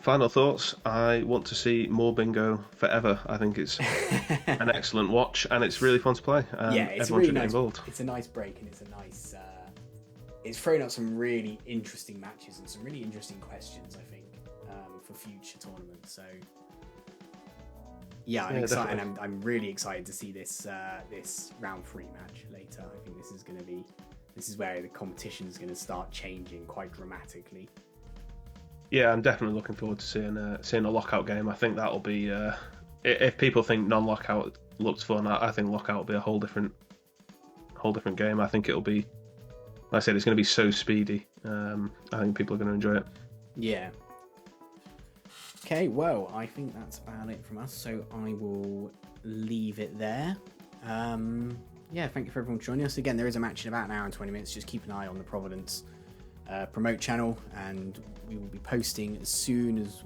final thoughts. I want to see more bingo forever. I think it's an excellent watch, and it's really fun to play. It's everyone really should nice. Get involved. It's a nice break, and it's a nice. It's thrown up some really interesting matches and some really interesting questions, I think, for future tournaments. So, I'm excited, and I'm really excited to see this round 3 match later. I think this is where the competition is going to start changing quite dramatically. Yeah, I'm definitely looking forward to seeing a lockout game. I think that'll be if people think non-lockout looks fun, I think lockout will be a whole different game. I think it'll be, like I said, it's going to be so speedy. I think people are going to enjoy it. Yeah. Okay, well, I think that's about it from us, so I will leave it there. Yeah, thank you for everyone joining us. Again, there is a match in about an hour and 20 minutes. Just keep an eye on the Providence promote channel, and we will be posting as soon as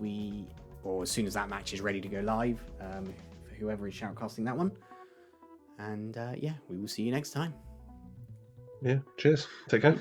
that match is ready to go live, for whoever is shoutcasting that one. And yeah, we will see you next time. Yeah, cheers. Take care.